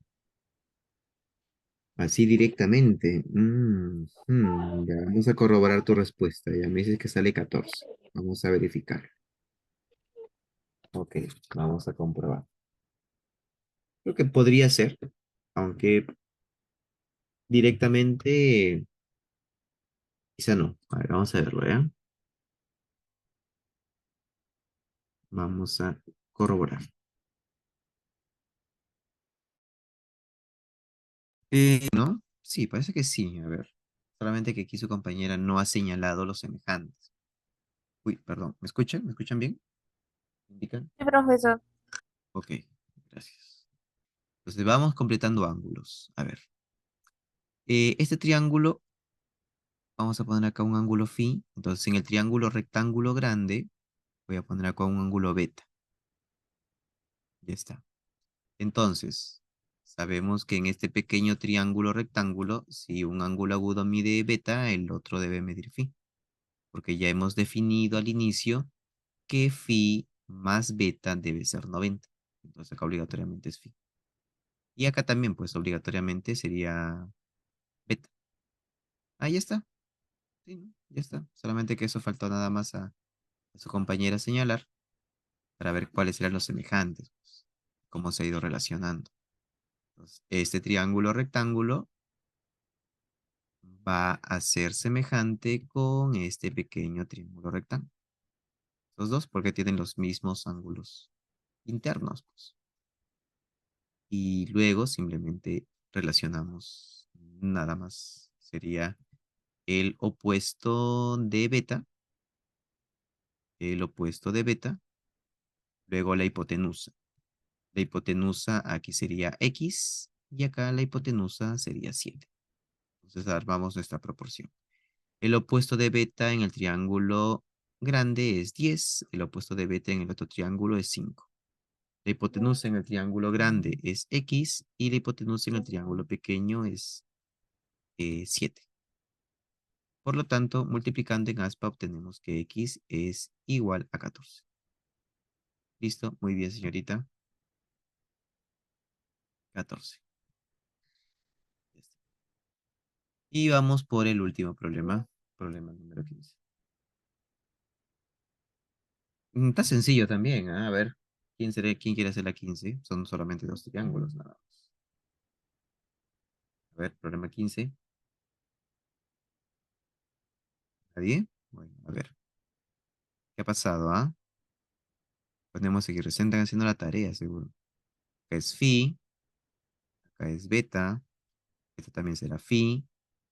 A: Así directamente. Ya, vamos a corroborar tu respuesta. Ya me dices que sale 14. Vamos a verificar. Ok, vamos a comprobar. Creo que podría ser, aunque directamente quizá no. A ver, vamos a verlo, ¿ya? Vamos a corroborar. ¿No? Sí, parece que sí. A ver. Solamente que aquí su compañera no ha señalado los semejantes. Uy, perdón. ¿Me escuchan? ¿Me escuchan bien? ¿Indican?
D: Sí, profesor.
A: Ok, gracias. Entonces vamos completando ángulos. A ver. Este triángulo, vamos a poner acá un ángulo phi. Entonces en el triángulo rectángulo grande, voy a poner acá un ángulo beta. Ya está. Entonces, sabemos que en este pequeño triángulo rectángulo, si un ángulo agudo mide beta, el otro debe medir phi. Porque ya hemos definido al inicio que phi más beta debe ser 90. Entonces acá obligatoriamente es phi. Y acá también, pues obligatoriamente sería beta. Ahí está. Sí, ¿no? Ya está. Solamente que eso faltó nada más a su compañera señalar para ver cuáles eran los semejantes, pues, cómo se ha ido relacionando. Entonces, este triángulo rectángulo va a ser semejante con este pequeño triángulo rectángulo. Los dos porque tienen los mismos ángulos internos, pues. Y luego simplemente relacionamos nada más. Sería el opuesto de beta, el opuesto de beta, luego la hipotenusa. La hipotenusa aquí sería X y acá la hipotenusa sería 7. Entonces armamos nuestra proporción. El opuesto de beta en el triángulo grande es 10, el opuesto de beta en el otro triángulo es 5. La hipotenusa en el triángulo grande es X y la hipotenusa en el triángulo pequeño es 7. Por lo tanto, multiplicando en aspa obtenemos que X es igual a 14. ¿Listo? Muy bien, señorita. 14. Ya está. Y vamos por el último problema. Problema número 15. Está sencillo también, ¿ah? A ver, ¿quién quiere hacer la 15? Son solamente dos triángulos, nada más. A ver, problema 15. ¿Nadie? Bueno, a ver. ¿Qué ha pasado, ah? Podemos seguir. Recién están haciendo la tarea, seguro. Acá es phi, acá es beta. Esto también será phi,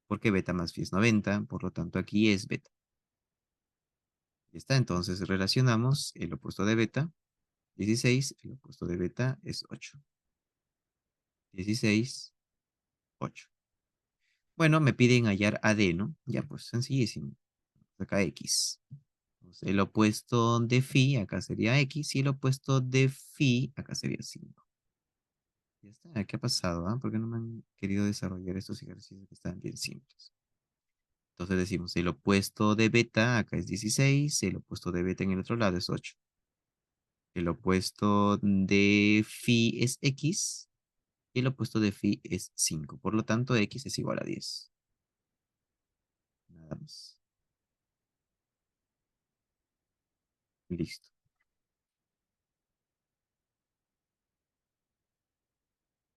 A: porque beta más phi es 90, por lo tanto aquí es beta. Ya está, entonces relacionamos el opuesto de beta, 16, el opuesto de beta es 8. 16, 8. Bueno, me piden hallar AD, ¿no? Ya, pues sencillísimo. Acá X. Entonces, el opuesto de phi acá sería X y el opuesto de phi acá sería 5. Ya está, ¿qué ha pasado? ¿Ah? ¿Por qué no me han querido desarrollar estos ejercicios que están bien simples? Entonces decimos, el opuesto de beta acá es 16, el opuesto de beta en el otro lado es 8. El opuesto de phi es X y el opuesto de phi es 5. Por lo tanto, X es igual a 10. Nada más. Listo.